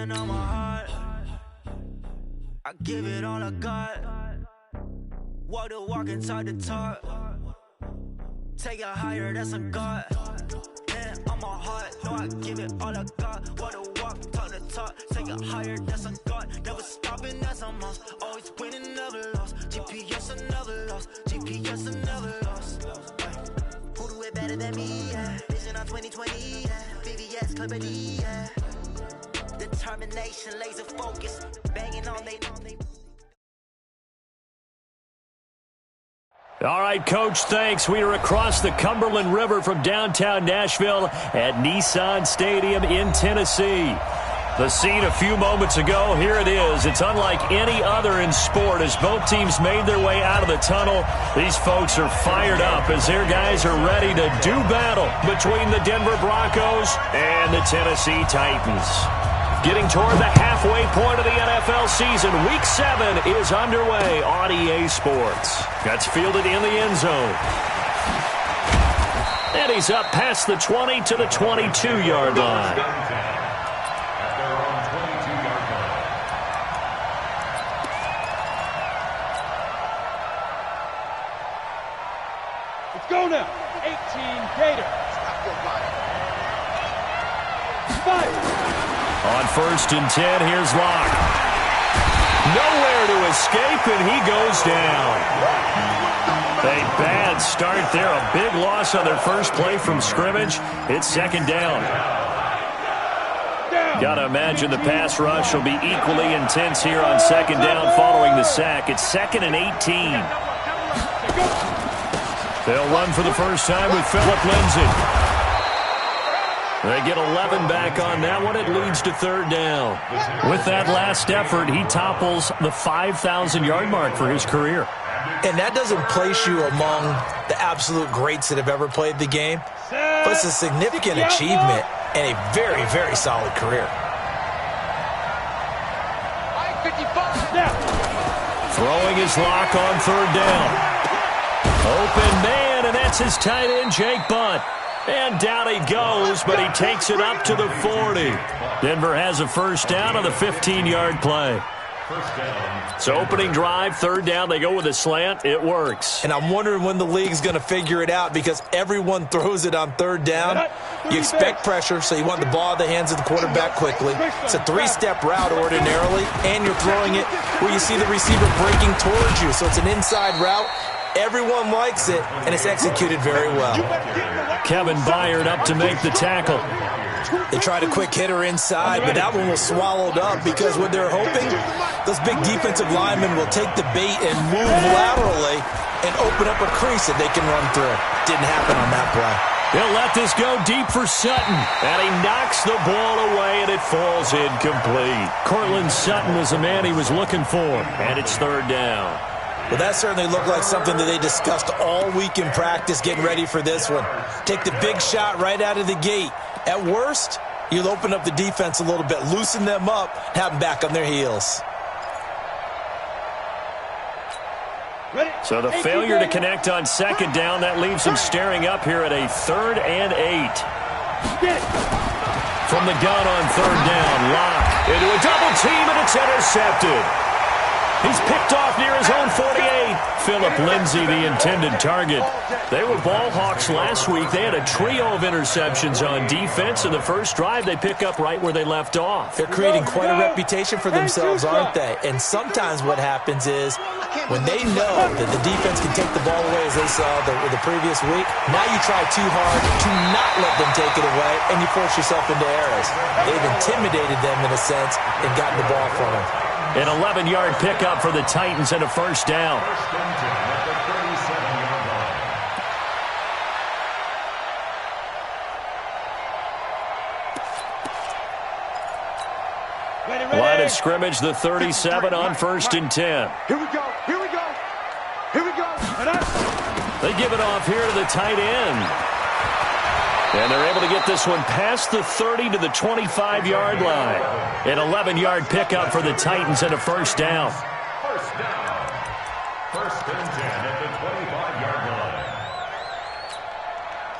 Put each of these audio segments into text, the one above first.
hand on my heart. I give it all I got. Walk the walk and talk the talk. Take it higher, that's a God. Hand on my heart, no, I give it all I got. Walk the walk, talk the talk. Take it higher, that's a God. Never stopping, that's a must. Always winning, never lost. GPS, I never lost. GPS, I never lost. Who do it better than me? Yeah. Vision on 2020. Yeah. VVS, Clipper D. Yeah. Determination, laser focus. Banging on they. All right, Coach, thanks. We are across the Cumberland River from downtown Nashville at Nissan Stadium in Tennessee. The scene a few moments ago, here it is. It's unlike any other in sport as both teams made their way out of the tunnel. These folks are fired up as their guys are ready to do battle between the Denver Broncos and the Tennessee Titans. Getting toward the halfway point of the NFL season, Week 7 is underway on EA Sports. That's fielded in the end zone. And he's up past the 20 to the 22-yard line. Let's go now. 18 Gators. Fire. On 1st and 10, here's Locke. Nowhere to escape, and he goes down. A bad start there. A big loss on their first play from scrimmage. It's 2nd down. Got to imagine the pass rush will be equally intense here on 2nd down following the sack. It's 2nd and 18. They'll run for the first time with Phillip Lindsay. They get 11 back on that one. It leads to 3rd down. With that last effort, he topples the 5,000-yard mark for his career. And that doesn't place you among the absolute greats that have ever played the game, but it's a significant achievement and a very, very solid career. Throwing his lock on 3rd down. Open man, and that's his tight end, Jake Butt. And down he goes, but he takes it up to the 40. Denver has a first down on the 15-yard play. So opening drive, 3rd down, they go with a slant. It works. And I'm wondering when the league's going to figure it out because everyone throws it on 3rd down. You expect pressure, so you want the ball in the hands of the quarterback quickly. It's a 3-step route ordinarily, and you're throwing it where you see the receiver breaking towards you. So it's an inside route. Everyone likes it, and it's executed very well. Kevin Byard up to make the tackle. They tried a quick hitter inside, but that one was swallowed up because what they're hoping, those big defensive linemen will take the bait and move laterally and open up a crease that they can run through. Didn't happen on that play. He'll let this go deep for Sutton, and he knocks the ball away, and it falls incomplete. Cortland Sutton was the man he was looking for, and it's 3rd down. Well, that certainly looked like something that they discussed all week in practice getting ready for this one. Take the big shot right out of the gate. At worst, you'll open up the defense a little bit, loosen them up, have them back on their heels. So the failure to connect on 2nd down, that leaves them staring up here at a 3rd and 8. From the gun on 3rd down, Locke into a double team, and it's intercepted. He's picked off near his own 48. Phillip Lindsay, the intended target. They were ball hawks last week. They had a trio of interceptions on defense. In the first drive, they pick up right where they left off. They're creating quite a reputation for themselves, aren't they? And sometimes what happens is when they know that the defense can take the ball away, as they saw the previous week, now you try too hard to not let them take it away, and you force yourself into errors. They've intimidated them in a sense and gotten the ball from them. An 11-yard pickup for the Titans and a first down. Line of scrimmage, the 37 on 1st and 10. Here we go. Here we go. Here we go. They give it off here to the tight end. And they're able to get this one past the 30 to the 25-yard line. An 11-yard pickup for the Titans and a first down. First down. 1st and 10 at the 25-yard line.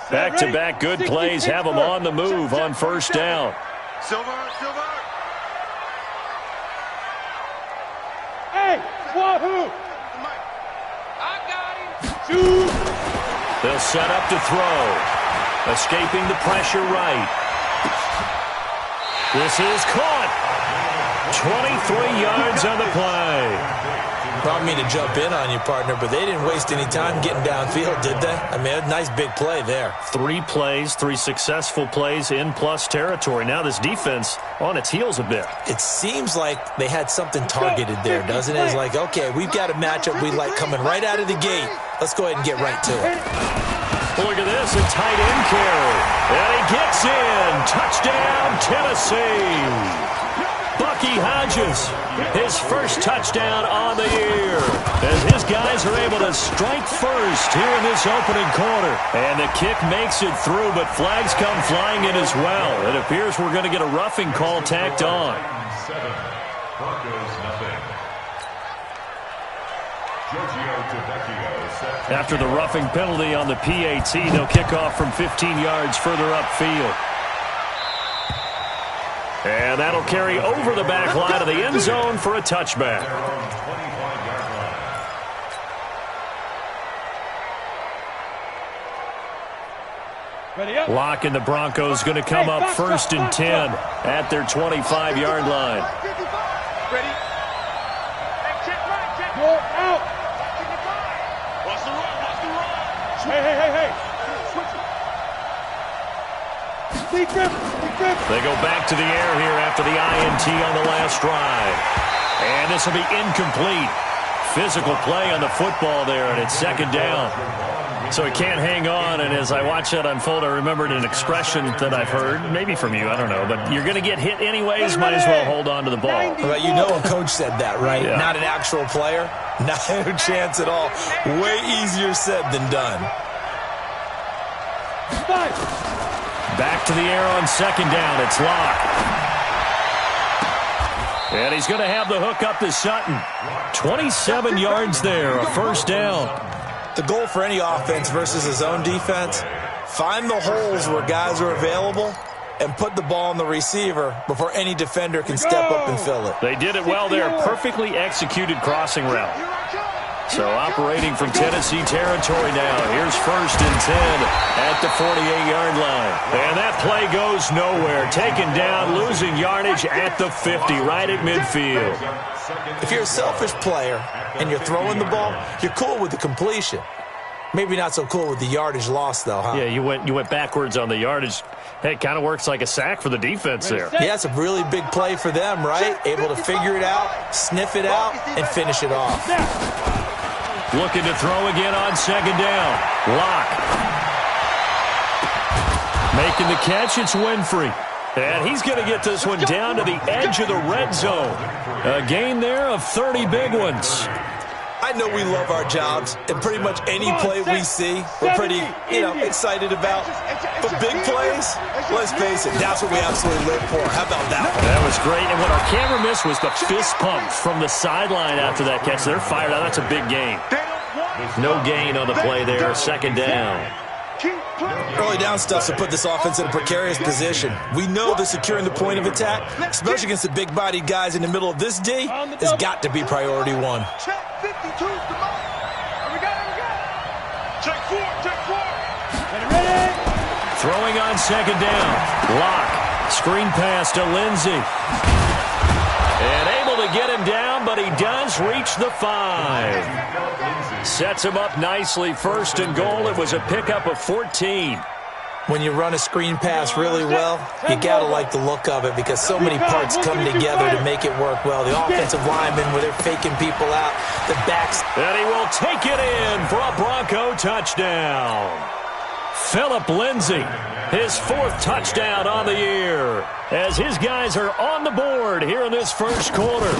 Back-to-back good plays have them on the move on first down. Silver. Wahoo! I got him. Shoot! They'll set up to throw. Escaping the pressure right. This is caught. 23 yards on the play. I don't mean to jump in on you, partner, but they didn't waste any time getting downfield, did they? I mean, a nice big play there. 3 plays, 3 successful plays in plus territory. Now this defense on its heels a bit. It seems like they had something targeted there, doesn't it? It's like, okay, we've got a matchup we like coming right out of the gate. Let's go ahead and get right to it. Look at this, a tight end carry. And he gets in. Touchdown, Tennessee. Bucky Hodges, his first touchdown on the year, as his guys are able to strike first here in this opening quarter. And the kick makes it through, but flags come flying in as well. It appears we're going to get a roughing call tacked on. 7, Broncos nothing. After the roughing penalty on the PAT, they'll kick off from 15 yards further upfield. And that'll carry over the back line of the end zone for a touchback. Lock and the Broncos going to come up 1st and 10 at their 25-yard line. Ready? Go out. Watch the run. Watch the run. Hey. They go back to the air here after the INT on the last drive. And this will be incomplete. Physical play on the football there, and it's 2nd down. So he can't hang on, and as I watch that unfold, I remembered an expression that I've heard, maybe from you, I don't know, but you're going to get hit anyways, might as well hold on to the ball. Well, you know a coach said that, right? Yeah. Not an actual player. No chance at all. Way easier said than done. Back to the air on 2nd down. It's Locke. And he's going to have the hook up to Sutton. 27 yards there, a 1st down. The goal for any offense versus a zone defense, find the holes where guys are available and put the ball on the receiver before any defender can step up and fill it. They did it well there. Perfectly executed crossing route. So operating from Tennessee territory now. Here's 1st and 10 at the 48-yard line. And that play goes nowhere. Taken down, losing yardage at the 50, right at midfield. If you're a selfish player and you're throwing the ball, you're cool with the completion. Maybe not so cool with the yardage loss, though, huh? Yeah, you went backwards on the yardage. Hey, it kind of works like a sack for the defense there. Yeah, it's a really big play for them, right? Able to figure it out, sniff it out, and finish it off. Looking to throw again on 2nd down. Locke. Making the catch, it's Winfrey. And he's going to get this one down to the edge of the red zone. A gain there of 30 big ones. I know we love our jobs, and pretty much any play we see, we're pretty, excited about. But big plays, let's face it, that's what we absolutely live for. How about that one? That was great. And what our camera missed was the fist pump from the sideline after that catch. They're fired out. That's a big gain. No gain on the play there. 2nd down. Early down stuff to put this offense in a precarious position. We know that securing the point of attack, especially against the big-bodied guys in the middle of this D, has got to be priority 1. Check 52's the mark. We got it. Check 4. Ready? Throwing on 2nd down. Locke. Screen pass to Lindsey. And able to get him down, but he does reach the 5. Sets him up nicely. 1st and goal. It was a pickup of 14. When you run a screen pass really well, you got to like the look of it because so many parts come together to make it work well. The offensive linemen, where they're faking people out, the backs. And he will take it in for a Bronco touchdown. Phillip Lindsay, his 4th touchdown on the year, as his guys are on the board here in this 1st quarter.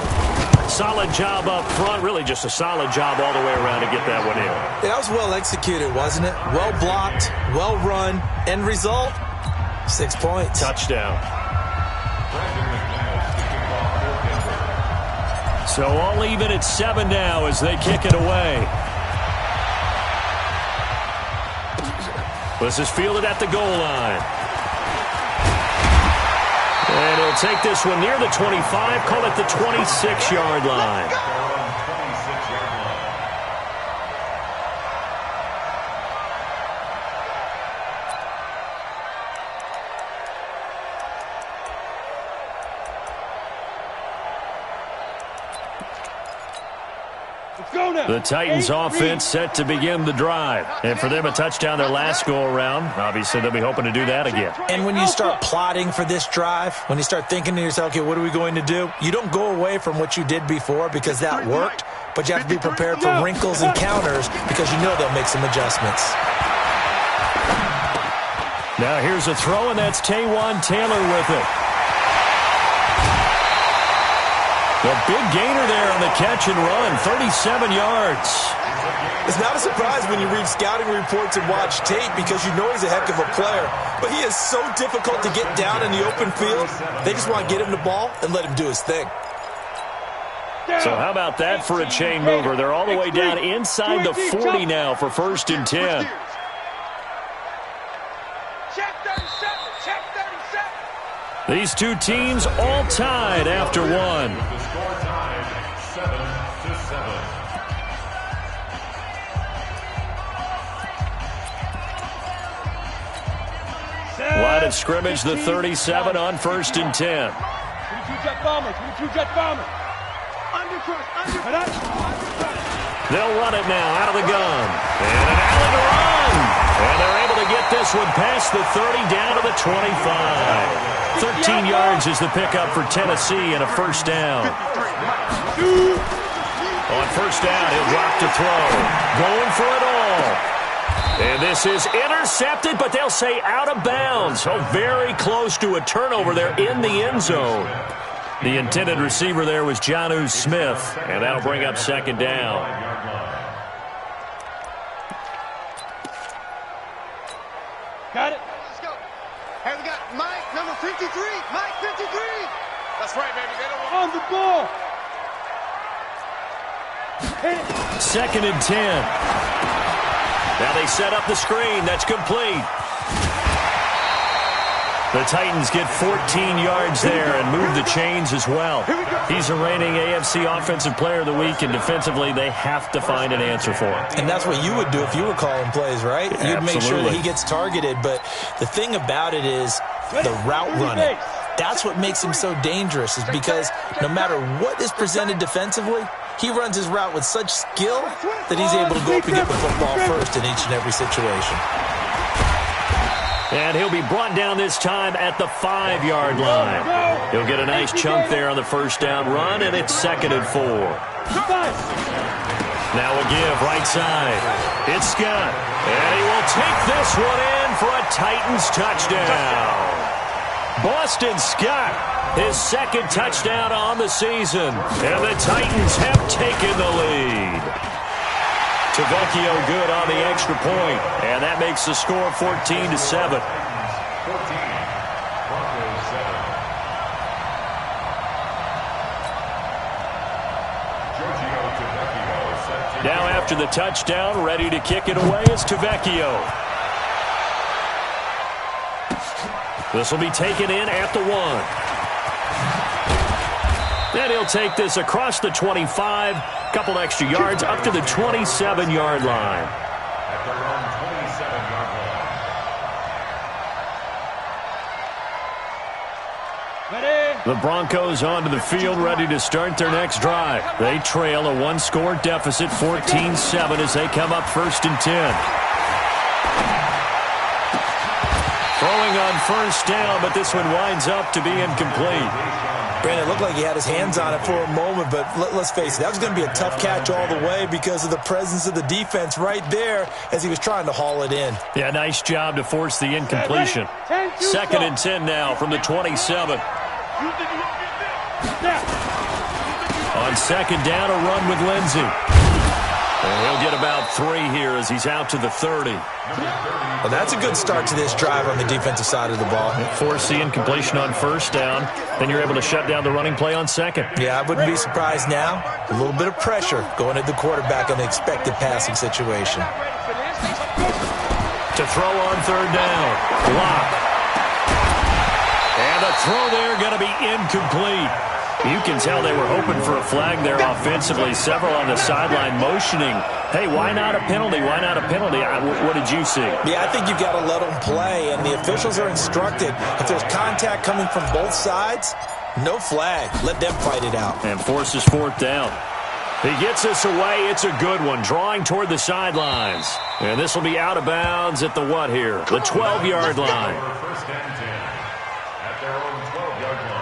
Solid job up front, really just a solid job all the way around to get that one in. That was well executed, wasn't it? Well blocked, well run, end result, 6 points. Touchdown. So all even at 7 now as they kick it away. This is fielded at the goal line. And he'll take this one near the 25, call it the 26-yard line. Let's go now. The Titans offense set to begin the drive. And for them, a touchdown their last go-around. Obviously, they'll be hoping to do that again. And when you start plotting for this drive, when you start thinking to yourself, okay, what are we going to do? You don't go away from what you did before because that worked, but you have to be prepared for wrinkles and counters because you know they'll make some adjustments. Now here's a throw, and that's Taywan Taylor with it. The big gainer there on the catch and run, 37 yards. It's not a surprise when you read scouting reports and watch tape because you know he's a heck of a player. But he is so difficult to get down in the open field. They just want to get him the ball and let him do his thing. So how about that for a chain mover? They're all the way down inside the 40 now for 1st and 10. These two teams all tied after one. The score tied 7-7. Line of scrimmage, the 37 on 1st and 10. 22-jet bomber, 22-jet bomber. They'll run it now out of the gun. And an alley to run. And they're able to get this one past the 30 down to the 25. 13 yards is the pickup for Tennessee and a 1st down. On 1st down, he'll drop to throw. Going for it all. And this is intercepted, but they'll say out of bounds. So very close to a turnover there in the end zone. The intended receiver there was Jonnu Smith, and that'll bring up 2nd down. Got it. Let's go. Hey, we got Mike, number 53. Mike, 53. That's right, baby. They don't want On the ball. Hit it. 2nd and 10. Now they set up the screen. That's complete. The Titans get 14 yards there and move the chains as well. He's the reigning AFC Offensive Player of the Week, and defensively they have to find an answer for him. And that's what you would do if you were calling plays, right? You'd make sure that Absolutely. he gets targeted. But the thing about it is the route running. That's what makes him so dangerous, is because no matter what is presented defensively, he runs his route with such skill that he's able to go up and get the football first in each and every situation. And he'll be brought down this time at the 5-yard line. He'll get a nice chunk there on the 1st down run, and it's 2nd and 4. Now a give right side. It's Scott. And he will take this one in for a Titans touchdown. Boston Scott, his 2nd touchdown on the season. And the Titans have taken the lead. Tavecchio good on the extra point, and that makes the score 14-7. 14. Broncos 7. Giorgio Tavecchio set to Now after the touchdown, ready to kick it away is Tavecchio. This will be taken in at the 1. Then he'll take this across the 25, couple extra yards up to the 27-yard line. at their own 27-yard line. The Broncos onto the field, ready to start their next drive. They trail a 1-score deficit, 14-7, as they come up 1st and 10. Throwing on 1st down, but this one winds up to be incomplete. Brandon, it looked like he had his hands on it for a moment, but let's face it, that was going to be a tough catch all the way because of the presence of the defense right there as he was trying to haul it in. Yeah, nice job to force the incompletion. 2nd and 10 now from the 27. On 2nd down, a run with Lindsey. And he'll get about 3 here as he's out to the 30. Well, that's a good start to this drive on the defensive side of the ball. Force the incompletion on 1st down. Then you're able to shut down the running play on 2nd. Yeah, I wouldn't be surprised now. A little bit of pressure going at the quarterback in the expected passing situation. To throw on 3rd down. Block. And the throw there going to be incomplete. You can tell they were hoping for a flag there offensively. Several on the sideline motioning, hey, why not a penalty? Why not a penalty? What did you see? Yeah, I think you've got to let them play, and the officials are instructed. If there's contact coming from both sides, no flag. Let them fight it out. And forces 4th down. He gets us away. It's a good one. Drawing toward the sidelines. And this will be out of bounds at the what here? The 12-yard line. First and 10 at their own 12-yard line.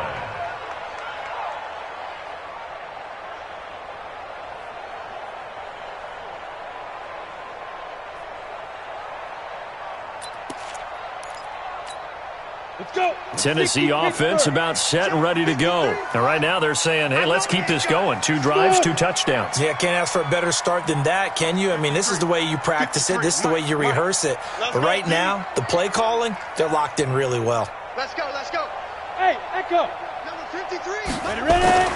Let's go. Tennessee offense about set and ready to go. And right now they're saying, hey, let's keep this going. 2 drives, 2 touchdowns. Yeah, can't ask for a better start than that, can you? I mean, this is the way you practice it. This is the way you rehearse it. But right now, the play calling, they're locked in really well. Let's go, let's go. Hey, Echo. Number 53. Ready?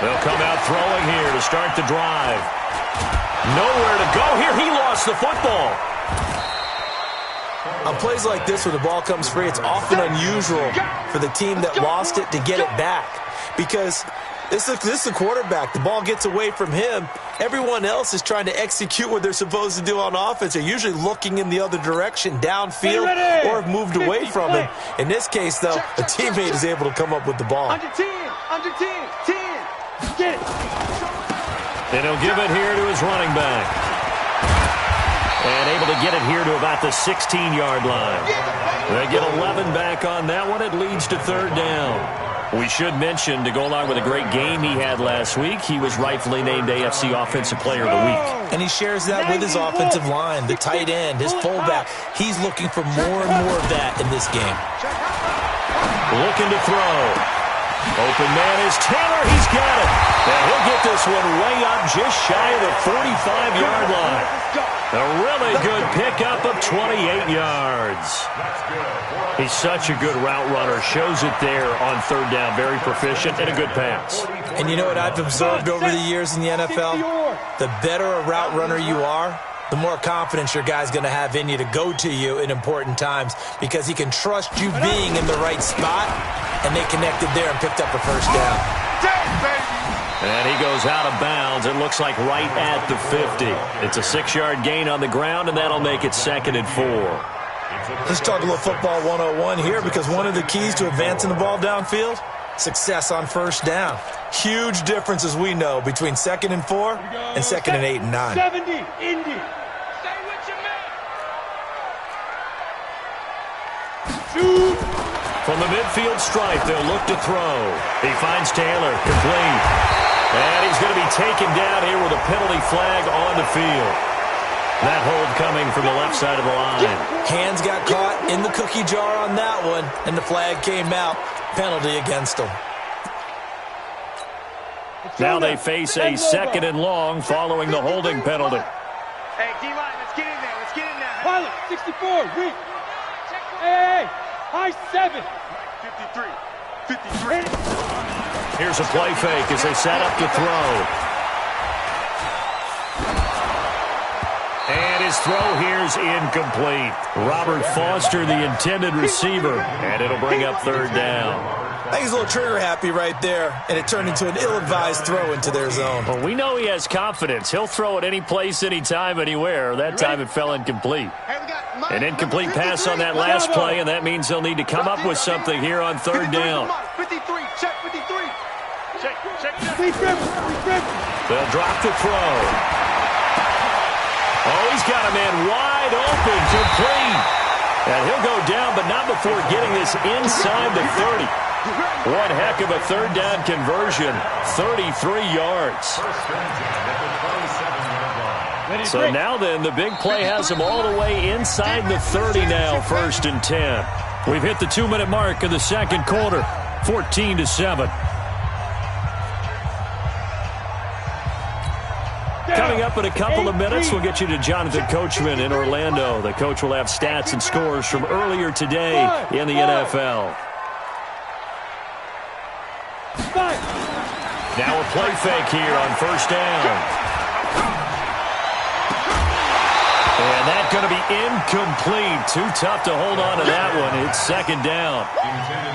They'll come out throwing here to start the drive. Nowhere to go here. He lost the football. On plays like this where the ball comes free, it's often unusual for the team that lost it to get it back. Because this is the quarterback. The ball gets away from him. Everyone else is trying to execute what they're supposed to do on offense. They're usually looking in the other direction, downfield, or have moved away from him. In this case, though, a teammate is able to come up with the ball. Under 10, 10. Get it. And he'll give it here to his running back. And able to get it here to about the 16-yard line. They get 11 back on that one. It leads to third down. We should mention, to go along with a great game he had last week, he was rightfully named AFC Offensive Player of the Week. And he shares that with his offensive line, the tight end, his fullback. He's looking for more and more of that in this game. Looking to throw. Open man is Taylor. He's got it. And he'll get this one way up just shy of the 45-yard line. A really good pickup of 28 yards. He's such a good route runner. Shows it there on third down. Very proficient and a good pass. And you know what I've observed over the years in the NFL? The better a route runner you are, the more confidence your guy's going to have in you to go to you in important times because he can trust you being in the right spot, and they connected there and picked up a first down. And he goes out of bounds. It looks like right at the 50. It's a 6-yard gain on the ground, and that'll make it 2nd and 4. Let's talk a little football 101 here because one of the keys to advancing the ball downfield, success on first down. Huge difference, as we know, between 2nd and 4 and 2nd and 8 and 9. 70, Indy. Stay with your man. Shoot. From the midfield stripe, they'll look to throw. He finds Taylor, complete. And he's going to be taken down here with a penalty flag on the field. That hold coming from the left side of the line. Hands got caught in the cookie jar on that one, and the flag came out. Penalty against them. Now they face a 2nd and long following the holding penalty. Hey, D-line, let's get in there. Let's get in there. Pilot, 64, read. Hey, high 7. 53. Here's a play fake as they set up to throw. And his throw here's incomplete. Robert Foster, the intended receiver, and it'll bring up third down. I think he's a little trigger happy right there, and it turned into an ill-advised throw into their zone. Well, we know he has confidence. He'll throw it any place, anytime, anywhere. That time it fell incomplete. An incomplete pass on that last play, and that means they'll need to come up with something here on third down. 53, check 53. Check. They'll drop the throw. Oh, he's got a man wide open, complete. And he'll go down, but not before getting this inside the 30. One heck of a third down conversion, 33 yards. So now then, the big play has him all the way inside the 30 now, 1st and 10. We've hit the 2-minute mark of the second quarter, 14-7. Coming up in a couple of minutes, we'll get you to Jonathan Coachman in Orlando. The coach will have stats and scores from earlier today in the NFL. Now a play fake here on first down. And that's going to be incomplete. Too tough to hold on to that one. It's 2nd down.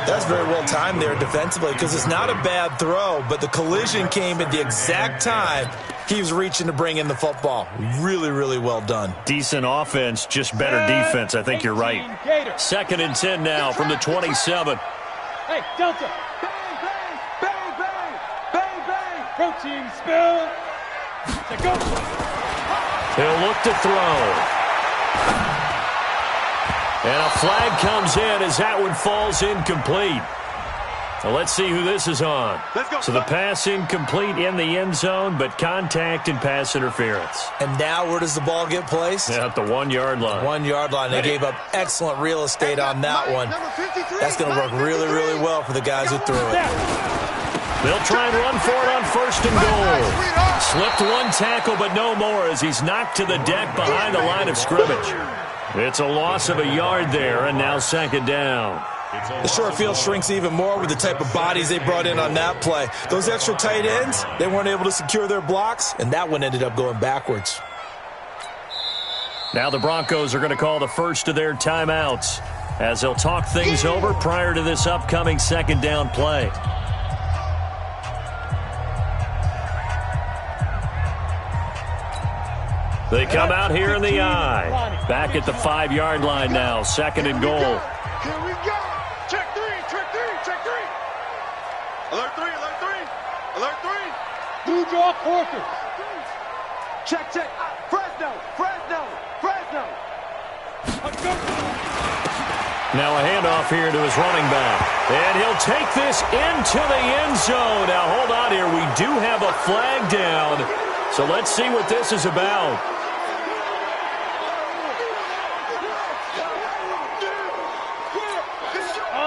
That's very well timed there defensively because it's not a bad throw, but the collision came at the exact time he was reaching to bring in the football. Really, really well done. Decent offense, just better defense. I think you're right. 2nd and 10 now from the 27. Hey, Delta. Bang, bang, bang, bang, bang, bang. Protein spill. He'll look to throw. And a flag comes in as that one falls incomplete. Well, let's see who this is on. So the pass incomplete in the end zone, but contact and pass interference. And now where does the ball get placed? Yeah, at the 1 yard line. 1 yard line. They gave up excellent real estate on that one. That's going to work really, really well for the guys who threw it. They'll try and run for it on 1st and goal. Slipped one tackle, but no more as he's knocked to the deck behind the line of scrimmage. It's a loss of a yard there, and now 2nd down. The short field shrinks even more with the type of bodies they brought in on that play. Those extra tight ends, they weren't able to secure their blocks, and that one ended up going backwards. Now the Broncos are going to call the first of their timeouts as they'll talk things over prior to this upcoming 2nd down play. They come out here in the eye. Back at the 5 yard line now, 2nd and goal. Here we go. Check three. Alert three. Blue draw quarter. Check. Fresno. Now a handoff here to his running back. And he'll take this into the end zone. Now hold on here. We do have a flag down. So let's see what this is about.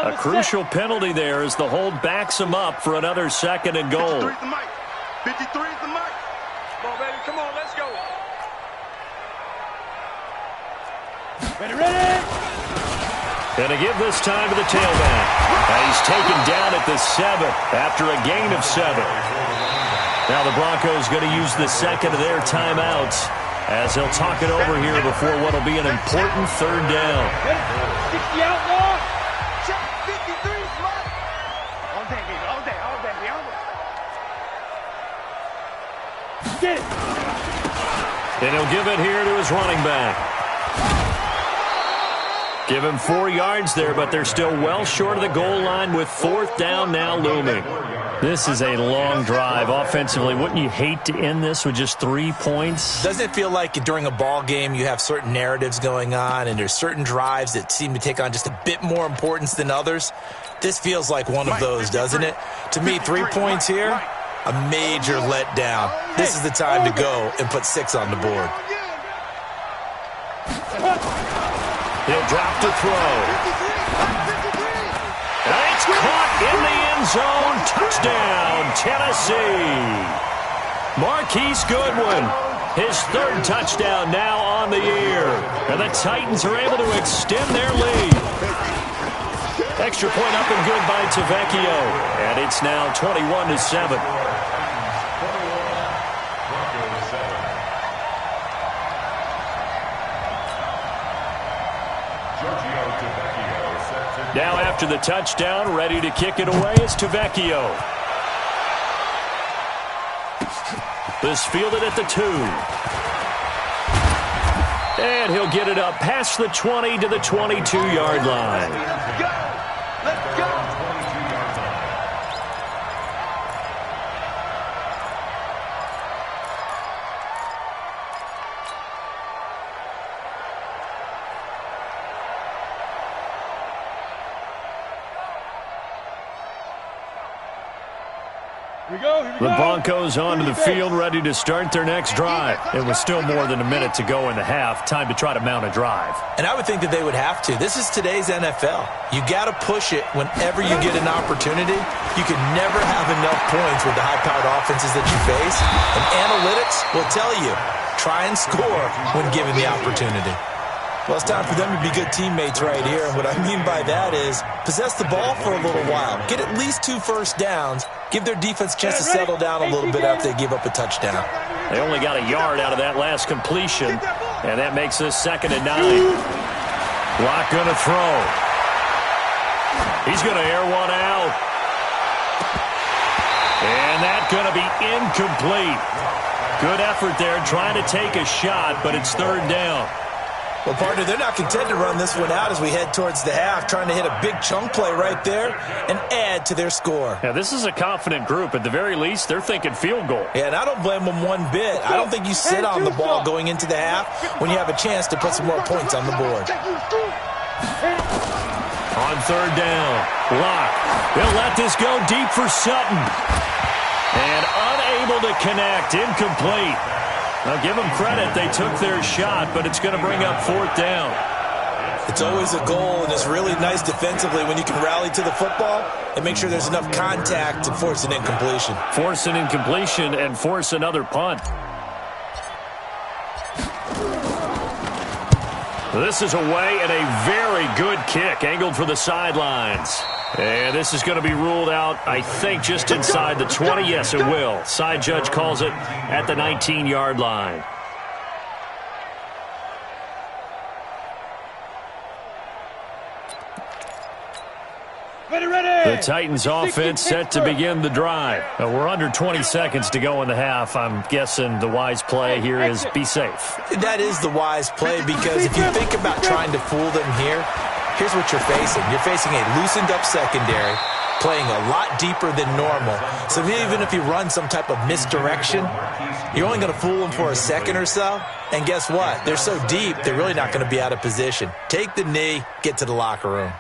A crucial penalty there as the hold backs him up for another 2nd and goal. 53's the mic. 53's the mic. Come on, baby. Come on, let's go. Ready. Gonna give this time to the tailback. He's taken down at the 7 after a gain of 7. Now the Broncos going to use the 2nd of their timeouts as they'll talk it over here before what will be an important 3rd down. 60 out now. Check 53's mic. All day, baby. All day. Get it. And he'll give it here to his running back. Give him 4 yards there, but they're still well short of the goal line with 4th down now looming. This is a long drive offensively. Wouldn't you hate to end this with just 3 points? Doesn't it feel like during a ball game you have certain narratives going on and there's certain drives that seem to take on just a bit more importance than others? This feels like one of those, doesn't it? To me, 3 points here, a major letdown. This is the time to go and put 6 on the board. He'll drop to throw. And it's caught in the end zone. Touchdown, Tennessee. Marquise Goodwin, his 3rd touchdown now on the year. And the Titans are able to extend their lead. Extra point up and good by Tavecchio. And it's now 21-7. Now after the touchdown, ready to kick it away is Tavecchio. This fielded at the 2. And he'll get it up past the 20 to the 22-yard line. Let's go. The Broncos onto the field, ready to start their next drive. It was still more than a minute to go in the half. Time to try to mount a drive. And I would think that they would have to. This is today's NFL. You got to push it whenever you get an opportunity. You can never have enough points with the high-powered offenses that you face. And analytics will tell you, try and score when given the opportunity. Well, it's time for them to be good teammates right here. And what I mean by that is possess the ball for a little while. Get at least 2 first downs. Give their defense a chance to settle down a little bit after they give up a touchdown. They only got a yard out of that last completion, and that makes this 2nd and 9. Locke going to throw. He's going to air one out. And that's going to be incomplete. Good effort there trying to take a shot, but it's 3rd down. Well, partner, they're not content to run this one out as we head towards the half, trying to hit a big chunk play right there and add to their score. Yeah, this is a confident group. At the very least, they're thinking field goal. Yeah, and I don't blame them one bit. I don't think you sit on the ball going into the half when you have a chance to put some more points on the board. On third down, Locke. They'll let this go deep for Sutton. And unable to connect, incomplete. Now, give them credit. They took their shot, but it's going to bring up fourth down. It's always a goal, and it's really nice defensively when you can rally to the football and make sure there's enough contact to force an incompletion. Force an incompletion and force another punt. This is away and a very good kick, angled for the sidelines. And this is going to be ruled out, I think, just inside the 20. Yes, it will. Side judge calls it at the 19-yard line. The Titans offense set to begin the drive. We're under 20 seconds to go in the half. I'm guessing the wise play here is be safe. That is the wise play, because if you think about trying to fool them here, here's what you're facing. You're facing a loosened-up secondary, playing a lot deeper than normal. So even if you run some type of misdirection, you're only going to fool them for a second or so. And guess what? They're so deep, they're really not going to be out of position. Take the knee, get to the locker room.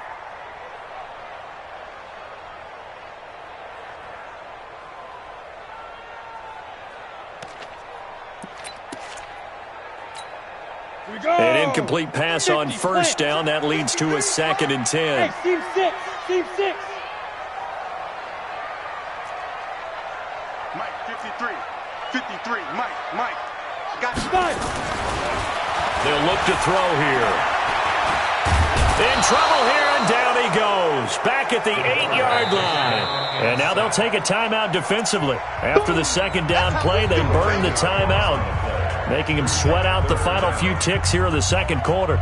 An incomplete pass on first down. That leads to a 2nd and 10. Hey, team 6. Team 6. Mike, 53. 53. Mike. Got you. They'll look to throw here. In trouble here, and down he goes. Back at the 8-yard line. And now they'll take a timeout defensively. After the second down play, they burn the timeout, making him sweat out the final few ticks here in the second quarter.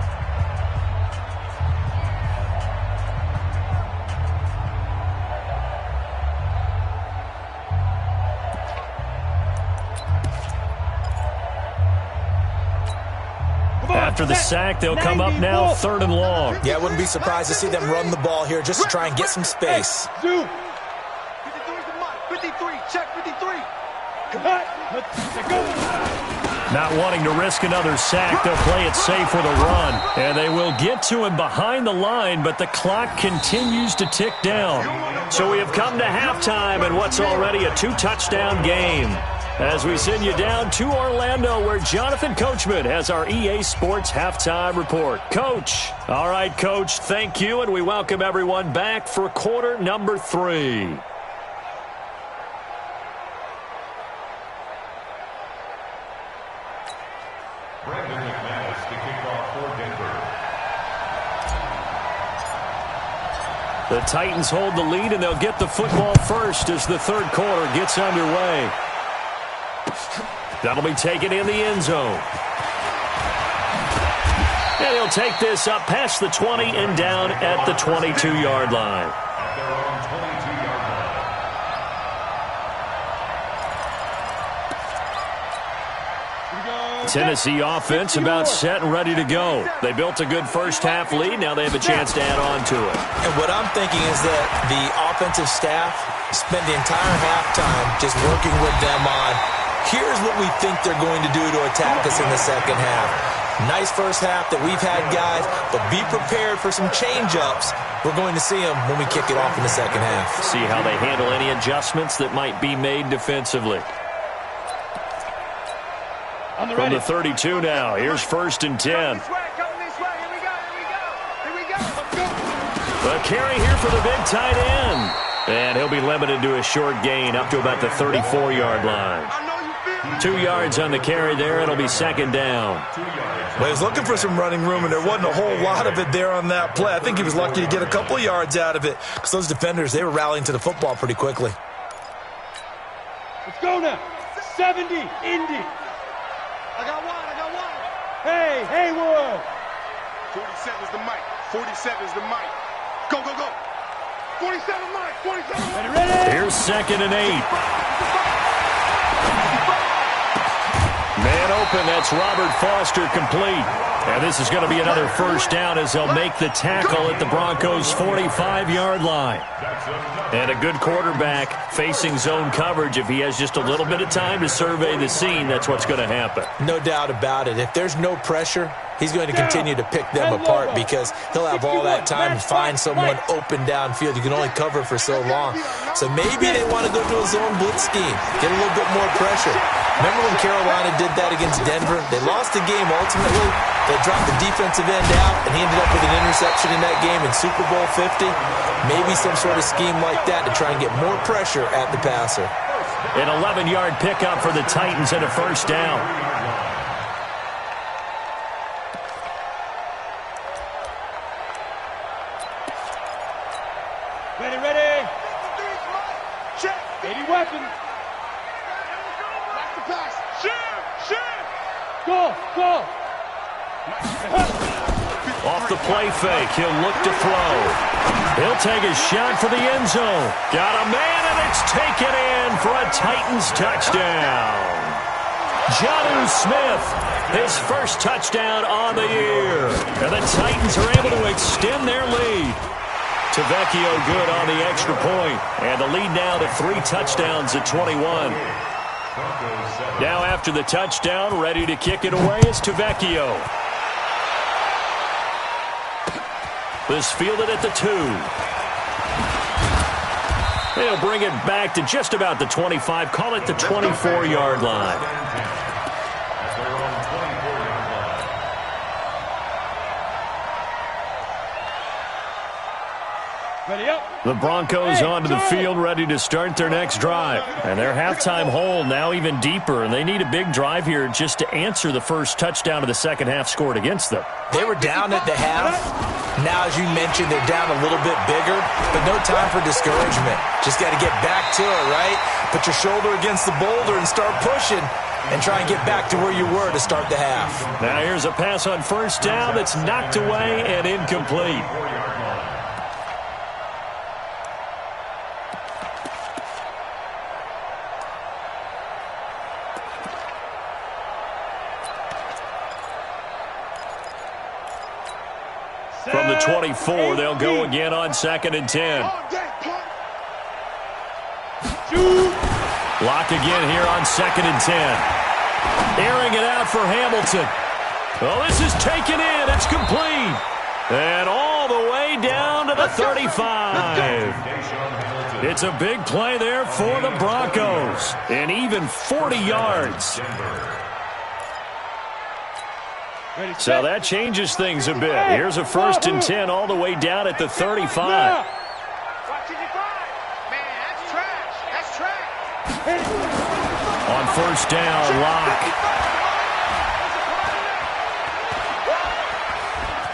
After the sack, they'll come up now 3rd and long. Yeah, I wouldn't be surprised to see them run the ball here just to try and get some space. 53 is the Mike. 53. Check 53. Not wanting to risk another sack, they'll play it safe with a run. And they will get to him behind the line, but the clock continues to tick down. So we have come to halftime in what's already a 2-touchdown game, as we send you down to Orlando, where Jonathan Coachman has our EA Sports Halftime Report. Coach. All right, Coach, thank you, and we welcome everyone back for quarter number 3. The Titans hold the lead, and they'll get the football first as the third quarter gets underway. That'll be taken in the end zone. And he'll take this up past the 20 and down at the 22-yard line. Tennessee offense about set and ready to go. They built a good first-half lead. Now they have a chance to add on to it. And what I'm thinking is that the offensive staff spent the entire halftime just working with them on, here's what we think they're going to do to attack us in the second half. Nice first half that we've had, guys, but be prepared for some change-ups. We're going to see them when we kick it off in the second half. See how they handle any adjustments that might be made defensively. From the 32 now, here's 1st and 10. The carry here for the big tight end. And he'll be limited to a short gain up to about the 34-yard line. 2 yards on the carry there. It'll be 2nd down. Well, he was looking for some running room, and there wasn't a whole lot of it there on that play. I think he was lucky to get a couple of yards out of it, because those defenders, they were rallying to the football pretty quickly. Let's go now. 70, Indy. I got one. Hey, Haywood. 47 is the Mike. 47 is the Mike. Go. 47 Mike. 47. Ready? Here's 2nd and 8. Man open, that's Robert Foster complete. And this is going to be another first down as they'll make the tackle at the Broncos' 45-yard line. And a good quarterback facing zone coverage. If he has just a little bit of time to survey the scene, that's what's going to happen. No doubt about it. If there's no pressure, he's going to continue to pick them apart because he'll have all that time to find someone open downfield. You can only cover for so long. So maybe they want to go to a zone blitz scheme, get a little bit more pressure. Remember when Carolina did that against Denver? They lost the game ultimately. They dropped the defensive end out, and he ended up with an interception in that game in Super Bowl 50. Maybe some sort of scheme like that to try and get more pressure at the passer. An 11-yard pickup for the Titans and a first down. Ready. Check. 80 weapons. Back to pass. Shit. Go. Off the play fake, he'll look to throw. He'll take a shot for the end zone. Got a man, and it's taken in for a Titans touchdown. Jonnu Smith, his first touchdown on the year. And the Titans are able to extend their lead. Tavecchio good on the extra point. And the lead now to 3 touchdowns at 21. Now after the touchdown, ready to kick it away is Tavecchio. This fielded at the 2. They'll bring it back to just about the 25. Call it the 24-yard line. The Broncos onto the field, ready to start their next drive. And their halftime hole now even deeper, and they need a big drive here just to answer the first touchdown of the second half scored against them. They were down at the half. Now, as you mentioned, they're down a little bit bigger, but no time for discouragement. Just got to get back to it, right? Put your shoulder against the boulder and start pushing and try and get back to where you were to start the half. Now here's a pass on first down that's knocked away and incomplete. From the 24, they'll go again on 2nd and 10. Lock again here on 2nd and 10. Airing it out for Hamilton. Oh, this is taken in. It's complete. And all the way down to the 35. It's a big play there for the Broncos. And even 40 yards. So that changes things a bit. Here's a 1st and 10 all the way down at the 35. Man, that's trash. That's trash. On first down, Lock.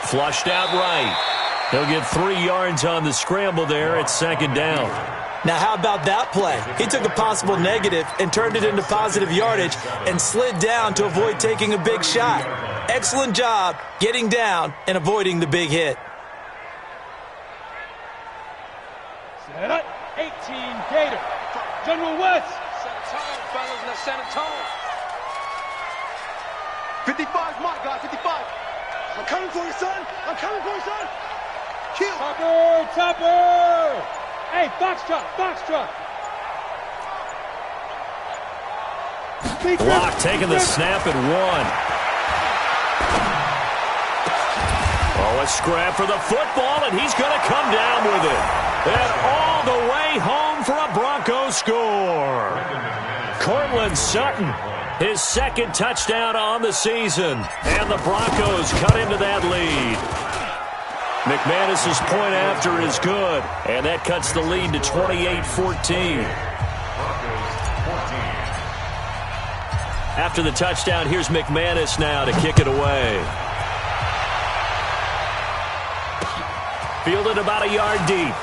Flushed out right. He'll get 3 yards on the scramble there at 2nd down. Now, how about that play? He took a possible negative and turned it into positive yardage and slid down to avoid taking a big shot. Excellent job getting down and avoiding the big hit. Set up. 18 Gator. General West. Set a tone, fellas. Let's set a tone. 55's my guy. 55. I'm coming for you, son. I'm coming for you, son. Kill. Topper. Hey, Foxtrot. Lock taking the snap at 1. Oh, a scrap for the football, and he's going to come down with it. And all the way home for a Broncos score. Cortland Sutton, his 2nd touchdown on the season. And the Broncos cut into that lead. McManus's point after is good, and that cuts the lead to 28-14. After the touchdown, here's McManus now to kick it away. Fielded about a yard deep.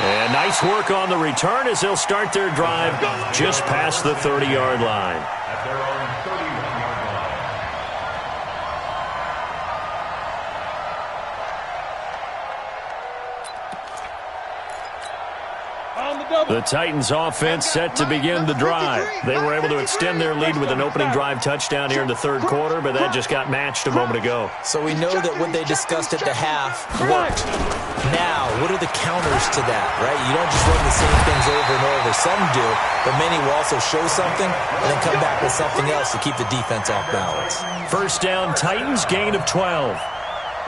And nice work on the return as they'll start their drive just past the 30-yard line. On the The Titans offense set to begin the drive. They were able to extend their lead with an opening drive touchdown here in the third quarter, but that just got matched a moment ago. So we know that what they discussed at the half worked. Now, what are the counters to that, right? You don't just run the same things over and over. Some do, but many will also show something and then come back with something else to keep the defense off balance. First down, Titans, gain of 12.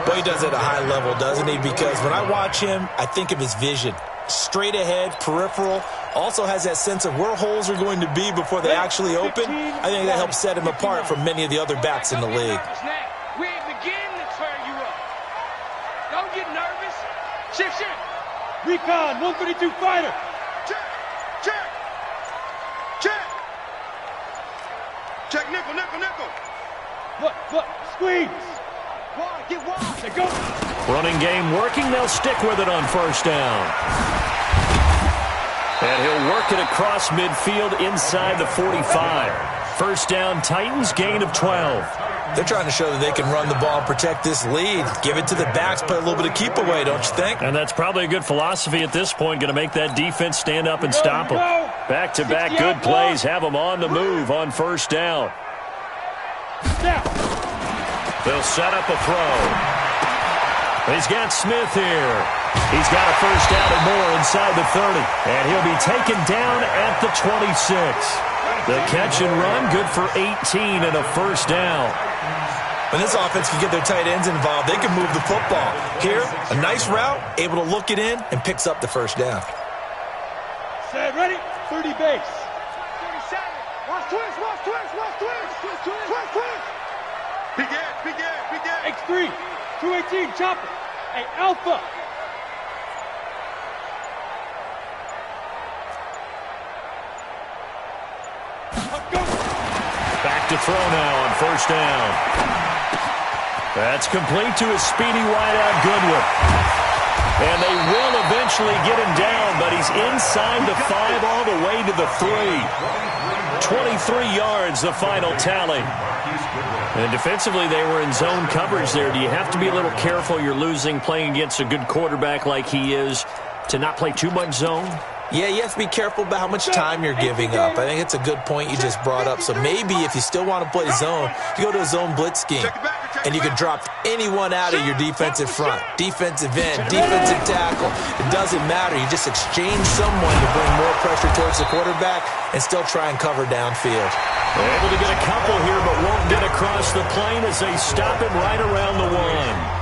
Boy, he does it at a high level, doesn't he? Because when I watch him, I think of his vision. Straight ahead, peripheral, also has that sense of where holes are going to be before they actually open. I think that helps set him apart from many of the other backs in the league. We begin to turn you up. Don't get nervous. Shift. Recon, 132 fighter. Check. Check, nickel. Look, squeeze. Get wide. They go. Running game working. They'll stick with it on first down. And he'll work it across midfield inside the 45. First down, Titans, gain of 12. They're trying to show that they can run the ball and protect this lead. Give it to the backs, play a little bit of keep away, don't you think? And that's probably a good philosophy at this point, going to make that defense stand up and stop them. Back-to-back good plays, have them on the move on first down. They'll set up a throw. He's got Smith here. He's got a first down and more inside the 30. And he'll be taken down at the 26. The catch and run, good for 18 and a first down. When this offense can get their tight ends involved, they can move the football. Here, a nice route, able to look it in, and picks up the first down. Set, ready, 30 base. 37. Watch twist. Big gas. X3, 218, chopper. Hey, Alpha. Back to throw now on first down. That's complete to a speedy wideout Goodwin. And they will eventually get him down, but he's inside the 5 all the way to the 3. 23 yards, the final tally. And defensively, they were in zone coverage there. Do you have to be a little careful? You're losing, playing against a good quarterback like he is, to not play too much zone? Yeah, you have to be careful about how much time you're giving up. I think it's a good point you just brought up. So maybe if you still want to play zone, you go to a zone blitz scheme. And you can drop anyone out of your defensive front. Defensive end, defensive tackle. It doesn't matter. You just exchange someone to bring more pressure towards the quarterback and still try and cover downfield. They're able to get a couple here, but won't get across the plane as they stop him right around the 1.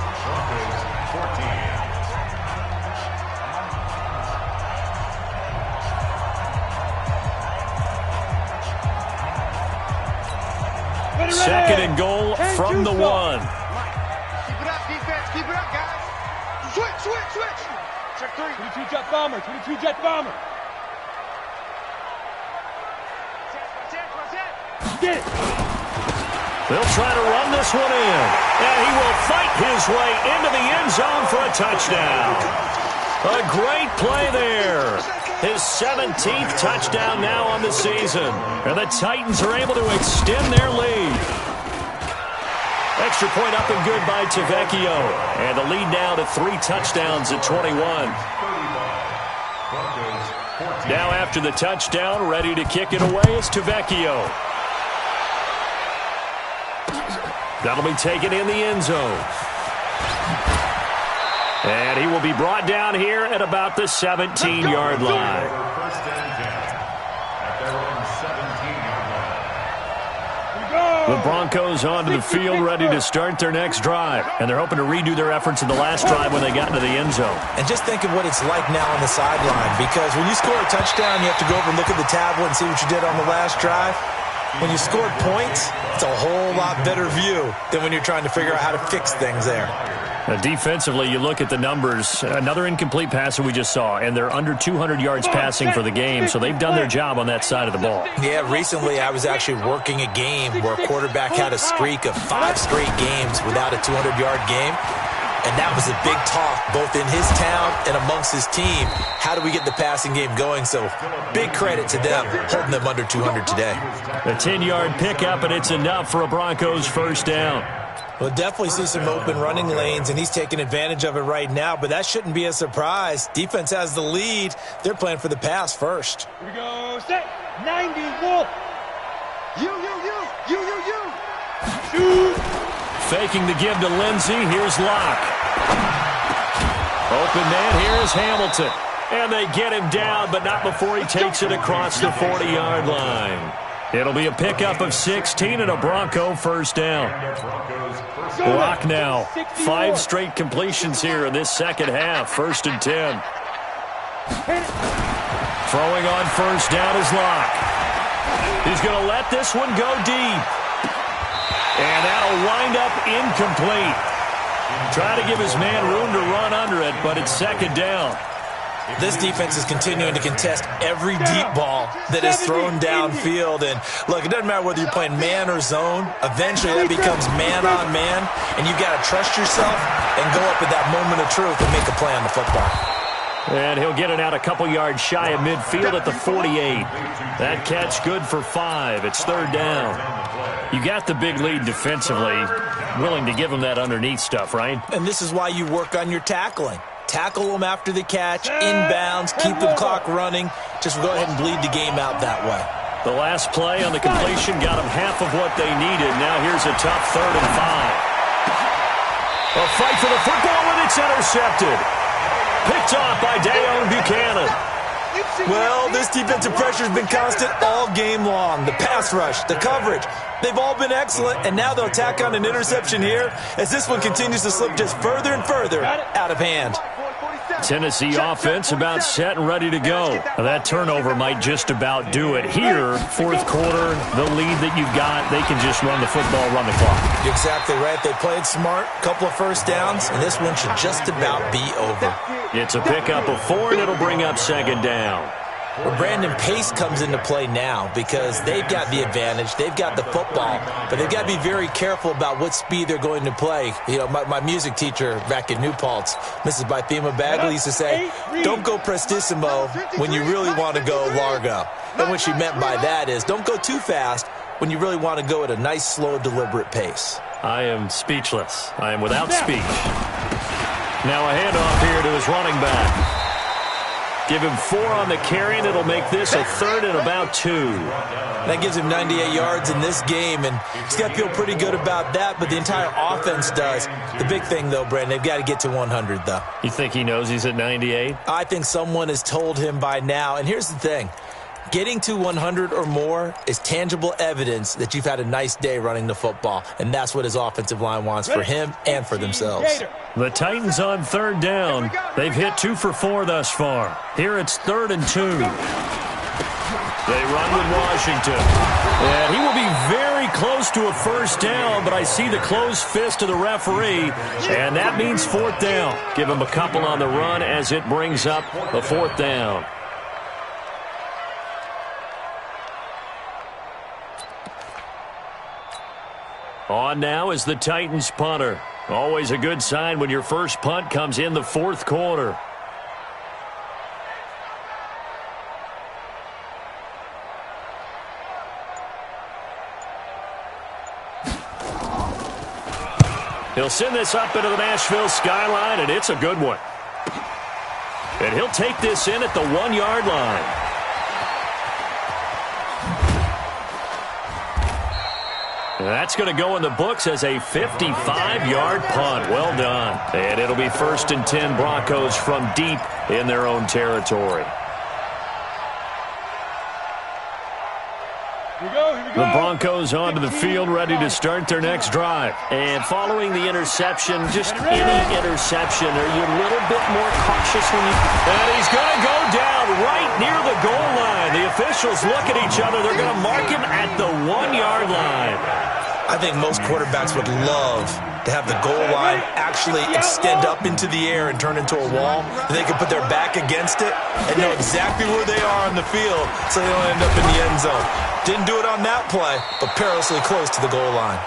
Second and goal from the 1. Keep it up, defense. Keep it up, guys. Switch. Check 3. 22 jet bomber. Get it. They'll try to run this one in. And he will fight his way into the end zone for a touchdown. A great play there. His 17th touchdown now on the season. And the Titans are able to extend their lead. Extra point up and good by Tavecchio. And the lead now to 3 touchdowns at 21. Now after the touchdown, ready to kick it away is Tavecchio. That'll be taken in the end zone. And he will be brought down here at about the 17-yard line. First and 10 at their own 17-yard line. The Broncos onto the field ready to start their next drive. And they're hoping to redo their efforts in the last drive when they got into the end zone. And just think of what it's like now on the sideline. Because when you score a touchdown, you have to go over and look at the tablet and see what you did on the last drive. When you scored points, it's a whole lot better view than when you're trying to figure out how to fix things there. Defensively, you look at the numbers. Another incomplete pass that we just saw, and they're under 200 yards passing for the game, so they've done their job on that side of the ball. Yeah, recently I was actually working a game where a quarterback had a streak of 5 straight games without a 200-yard game. And that was a big talk, both in his town and amongst his team. How do we get the passing game going? So big credit to them, holding them under 200 today. A 10-yard pickup, and it's enough for a Broncos first down. We'll definitely see some open running lanes, and he's taking advantage of it right now, but that shouldn't be a surprise. Defense has the lead. They're playing for the pass first. Here we go, set, 90, Wolf. You. Shoot. Faking the give to Lindsey. Here's Locke. Open man. Here's Hamilton. And they get him down, but not before he takes it across the 40-yard line. It'll be a pickup of 16 and a Bronco first down. Locke now. 5 straight completions here in this second half. 1st and 10. Throwing on first down is Locke. He's going to let this one go deep. And that'll wind up incomplete. Try to give his man room to run under it, but it's 2nd down. This defense is continuing to contest every deep ball that is thrown downfield. And, look, it doesn't matter whether you're playing man or zone. Eventually, that becomes man-on-man, and you've got to trust yourself and go up at that moment of truth and make a play on the football. And he'll get it out a couple yards shy of midfield at the 48. That catch good for 5. It's 3rd down. You got the big lead defensively. Willing to give him that underneath stuff, right? And this is why you work on your tackling. Tackle them after the catch, inbounds, keep the clock running. Just go ahead and bleed the game out that way. The last play on the completion got them half of what they needed. Now here's a tough 3rd and 5. A fight for the football, and it's intercepted. Picked off by Dayon Buchanan. Well, this defensive pressure has been constant all game long. The pass rush, the coverage, they've all been excellent, and now they'll tack on an interception here as this one continues to slip just further and further out of hand. Tennessee offense about set and ready to go. Now that turnover might just about do it. Here, 4th quarter, the lead that you've got, they can just run the football, run the clock. You're exactly right. They played smart, couple of first downs, and this one should just about be over. It's a pickup of 4, and it'll bring up 2nd down. Well, Brandon, pace comes into play now because they've got the advantage. They've got the football, but they've got to be very careful about what speed they're going to play. You know, my music teacher back in New Paltz, Mrs. Bythema Bagley, used to say, don't go prestissimo when you really want to go largo. And what she meant by that is don't go too fast when you really want to go at a nice, slow, deliberate pace. I am speechless. I am without speech. Now a handoff here to his running back. Give him 4 on the carry, and it'll make this a 3rd and about 2. That gives him 98 yards in this game, and he's got to feel pretty good about that, but the entire offense does. The big thing, though, Brandon, they've got to get to 100, though. You think he knows he's at 98? I think someone has told him by now, and here's the thing. Getting to 100 or more is tangible evidence that you've had a nice day running the football, and that's what his offensive line wants for him and for themselves. The Titans on 3rd down. They've hit 2 for 4 thus far. Here it's 3rd and 2. They run with Washington. And he will be very close to a first down, but I see the closed fist of the referee, and that means 4th down. Give him a couple on the run as it brings up the 4th down. On now is the Titans punter. Always a good sign when your first punt comes in the 4th quarter. He'll send this up into the Nashville skyline, and it's a good one. And he'll take this in at the 1-yard line. That's going to go in the books as a 55-yard punt. Well done. And it'll be 1st and 10 Broncos from deep in their own territory. The Broncos onto the field, ready to start their next drive. And following the interception, just any interception, are you a little bit more cautious when you... And he's going to go down right near the goal line. The officials look at each other. They're going to mark him at the 1-yard line. I think most quarterbacks would love to have the goal line actually extend up into the air and turn into a wall, and they can put their back against it and know exactly where they are on the field so they don't end up in the end zone. Didn't do it on that play, but perilously close to the goal line.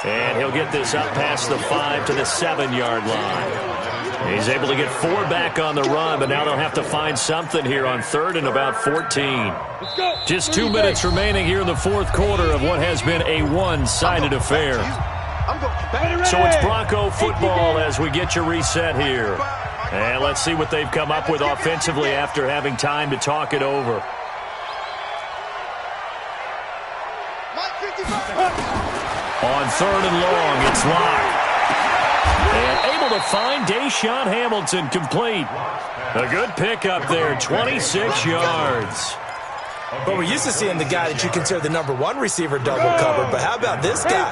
And he'll get this up past the 5 to the 7-yard line. He's able to get 4 back on the run, but now they'll have to find something here on 3rd and about 14. Just 2 minutes remaining here in the 4th quarter of what has been a one-sided affair. So it's Bronco football as we get you reset here. And let's see what they've come up with offensively after having time to talk it over. On 3rd and long, it's Locke. And able to find Deshaun Hamilton complete. A good pickup there, 26 yards. But we're used to seeing the guy that you consider the #1 receiver double covered. But how about this guy?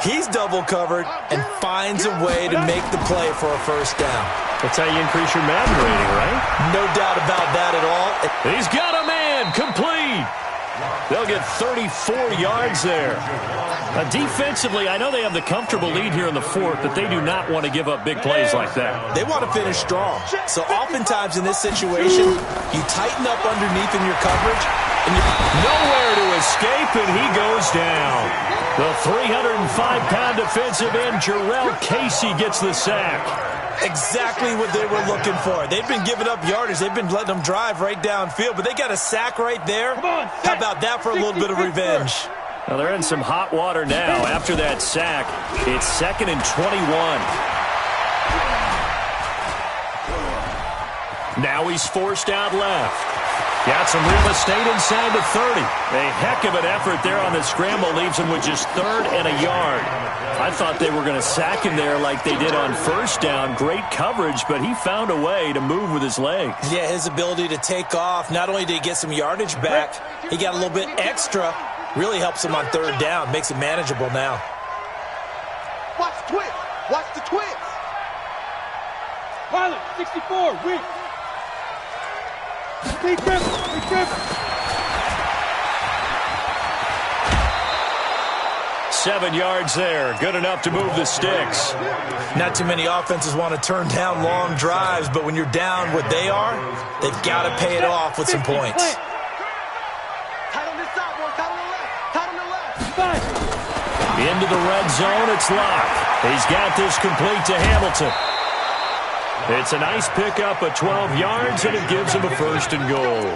He's double covered and finds a way to make the play for a first down. That's how you increase your Madden rating, right? No doubt about that at all. He's got a man complete. They'll get 34 yards there. Defensively, I know they have the comfortable lead here in the 4th, but they do not want to give up big plays like that. They want to finish strong. So oftentimes in this situation, you tighten up underneath in your coverage. And nowhere to escape, and he goes down. The 305-pound defensive end, Jarrell Casey, gets the sack. Exactly what they were looking for. They've been giving up yardage. They've been letting them drive right downfield, but they got a sack right there. How about that for a little bit of revenge? Well, they're in some hot water now. After that sack, it's 2nd and 21. Now he's forced out left. Got some real estate inside the 30. A heck of an effort there on the scramble. Leaves him with just 3rd and a yard. I thought they were going to sack him there like they did on 1st down. Great coverage, but he found a way to move with his legs. Yeah, his ability to take off. Not only did he get some yardage back, he got a little bit extra. Really helps him on 3rd down. Makes it manageable now. Watch the twist. Watch the twist. Pilot, 64, win. Big grip, big grip. 7 yards there. Good enough to move the sticks. Not too many offenses want to turn down long drives, but when you're down what they are, they've got to pay it off with some points. Tight on this side, boy. Tight on the left. Tight on the left. Into the red zone, it's Locke. He's got this complete to Hamilton. It's a nice pickup of 12 yards, and it gives him a 1st and goal.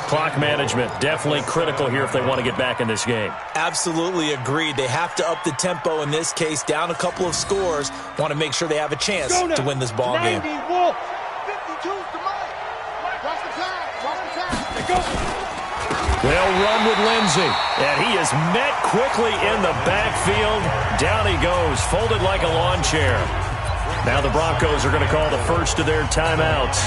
Clock management, definitely critical here if they want to get back in this game. Absolutely agreed. They have to up the tempo in this case, down a couple of scores. Want to make sure they have a chance to win this ball game. 52's the mic. Watch the pass. Watch the pass. They'll run with Lindsey, and he is met quickly in the backfield. Down he goes, folded like a lawn chair. Now the Broncos are going to call the first of their timeouts,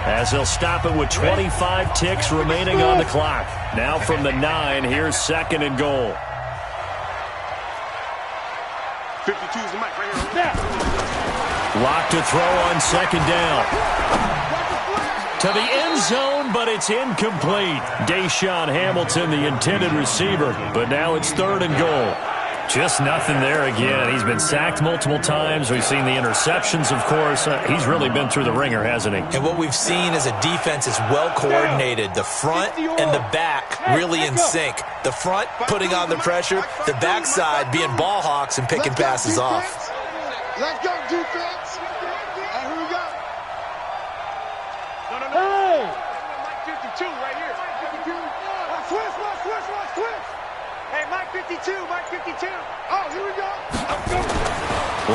as they'll stop it with 25 ticks remaining on the clock. Now from the 9, here's 2nd and goal. 52's the mic right here. Lock to throw on 2nd down. To the end zone, but it's incomplete. Deshaun Hamilton, the intended receiver, but now it's 3rd and goal. Just nothing there again. He's been sacked multiple times. We've seen the interceptions, of course. He's really been through the ringer, hasn't he? And what we've seen is a defense is well coordinated. The front and the back really in sync. The front putting on the pressure, the backside being ball hawks and picking passes off. Let's go, defense. And here we go. No. Hey! Mike 52 right here. Mike 52. Watch twist. Hey, Mike 52, Mike 52. Oh, here we go.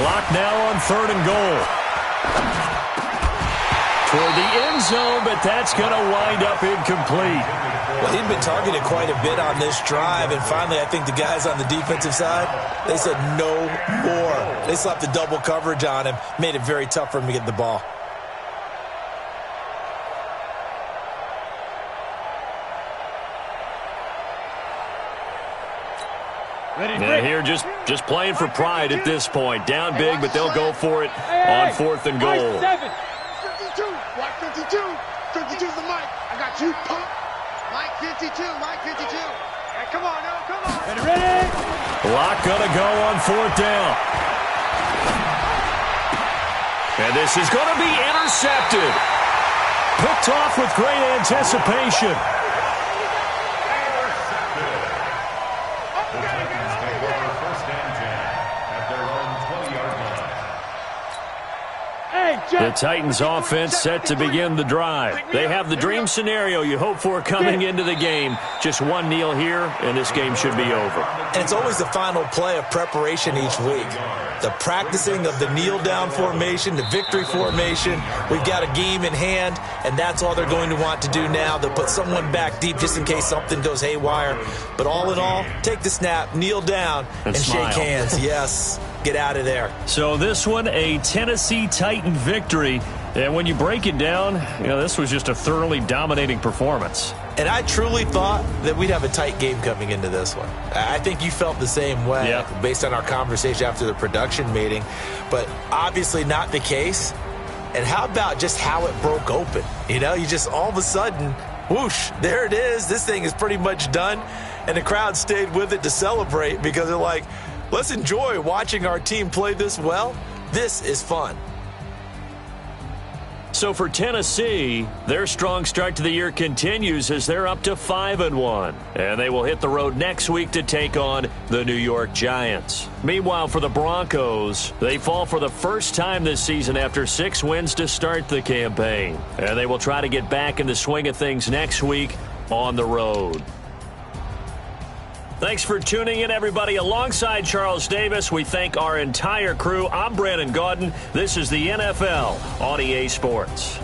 Lock now on 3rd and goal. Toward the end zone, but that's going to wind up incomplete. Well, he'd been targeted quite a bit on this drive, and finally I think the guys on the defensive side, they said no more. They slapped the double coverage on him, made it very tough for him to get the ball. And here just playing for pride at this point. Down big, but they'll go for it on 4th and goal. 52. Mike 52. 52's the mic. I got you, punk. Mike 52. Hey, come on, now, come on. Ready? Lock gonna go on 4th down. And this is gonna be intercepted. Picked off with great anticipation. The Titans offense set to begin the drive. They have the dream scenario you hope for coming into the game. Just one kneel here, and this game should be over. And it's always the final play of preparation each week. The practicing of the kneel-down formation, the victory formation. We've got a game in hand, and that's all they're going to want to do now. They'll put someone back deep just in case something goes haywire. But all in all, take the snap, kneel down, and shake hands. Yes. Get out of there. So this one, a Tennessee Titan victory. And when you break it down, this was just a thoroughly dominating performance. And I truly thought that we'd have a tight game coming into this one. I think you felt the same way based on our conversation after the production meeting. But obviously not the case. And how about just how it broke open? You just all of a sudden, whoosh, there it is. This thing is pretty much done. And the crowd stayed with it to celebrate because they're like, let's enjoy watching our team play this well. This is fun. So for Tennessee, their strong start to the year continues as they're up to 5-1. And they will hit the road next week to take on the New York Giants. Meanwhile, for the Broncos, they fall for the first time this season after 6 wins to start the campaign. And they will try to get back in the swing of things next week on the road. Thanks for tuning in, everybody. Alongside Charles Davis, we thank our entire crew. I'm Brandon Gaudin. This is the NFL on EA Sports.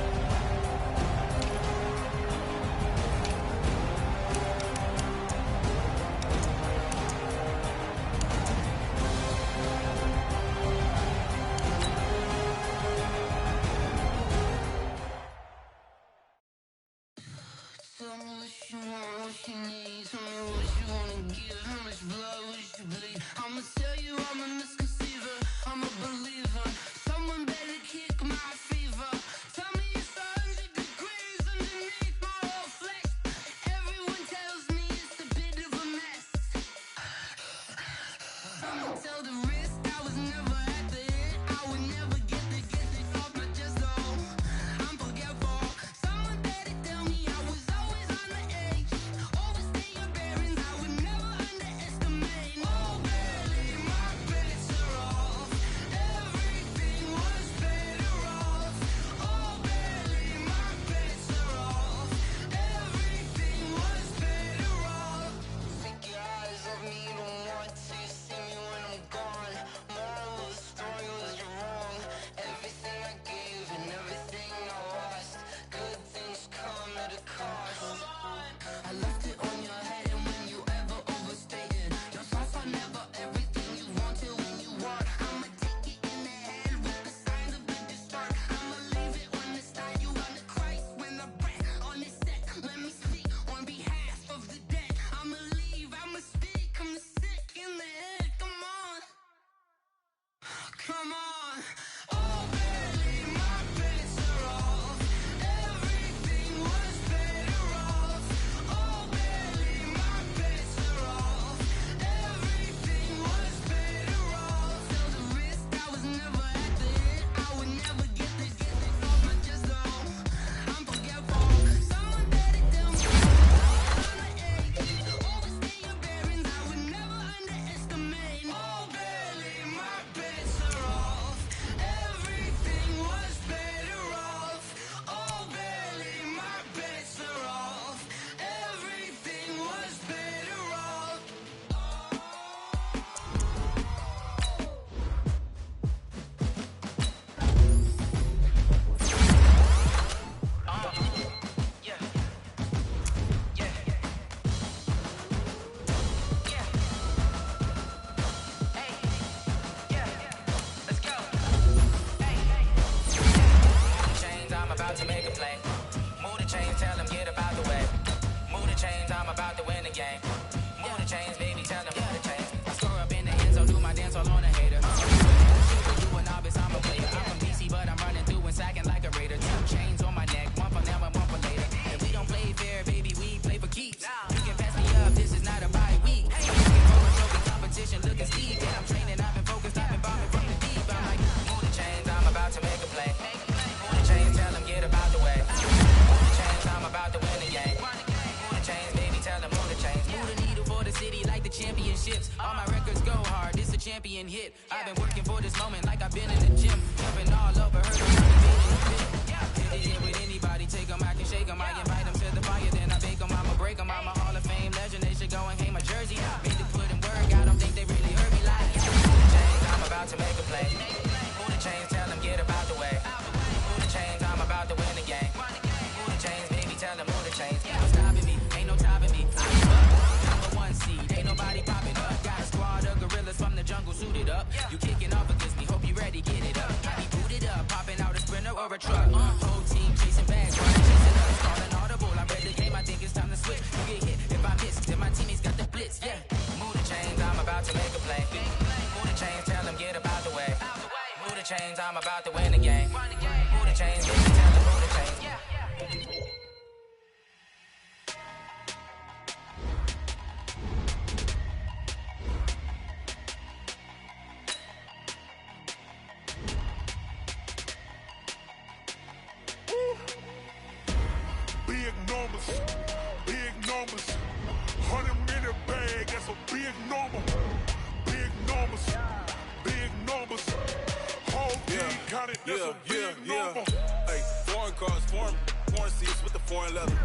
All my records go hard, this a champion hit. I've been working for this moment like I've been in the gym. Jumping all over, heard Hit it with anybody, take them, I can shake them. I invite them to the fire, then I bake them. I'ma break them. I'm a Hall of Fame legend. They should go and hang my jersey. Made to put in work. I don't think they really heard me like chains. I'm about to make a play. Move the chains, tell them get about the way. Move the chains, I'm about to win the game. Move the chains, baby, tell them move the chains. No stopping me, ain't no stopping me. Number one seed, ain't nobody popping up. Got a squad of gorillas from the jungle suited up. You kicking off against me, hope you ready, get it up. I be booted up, popping out a sprinter or a truck. Whole team chasing bags, chasing us, calling audible. I read the game, I think it's time to switch. You get hit if I miss, then my teammates got the blitz. Yeah, move the chains, I'm about to make a play. Move the chains, tell them get about the way. Move the chains, I'm about to win the game. Move the chains, baby, tell them move the chains. Big numbers, big numbers. 100-minute bag, that's a big number. Big numbers, big numbers. Whole team counted, that's a big number. Hey, foreign cars, foreign seats with the foreign leather.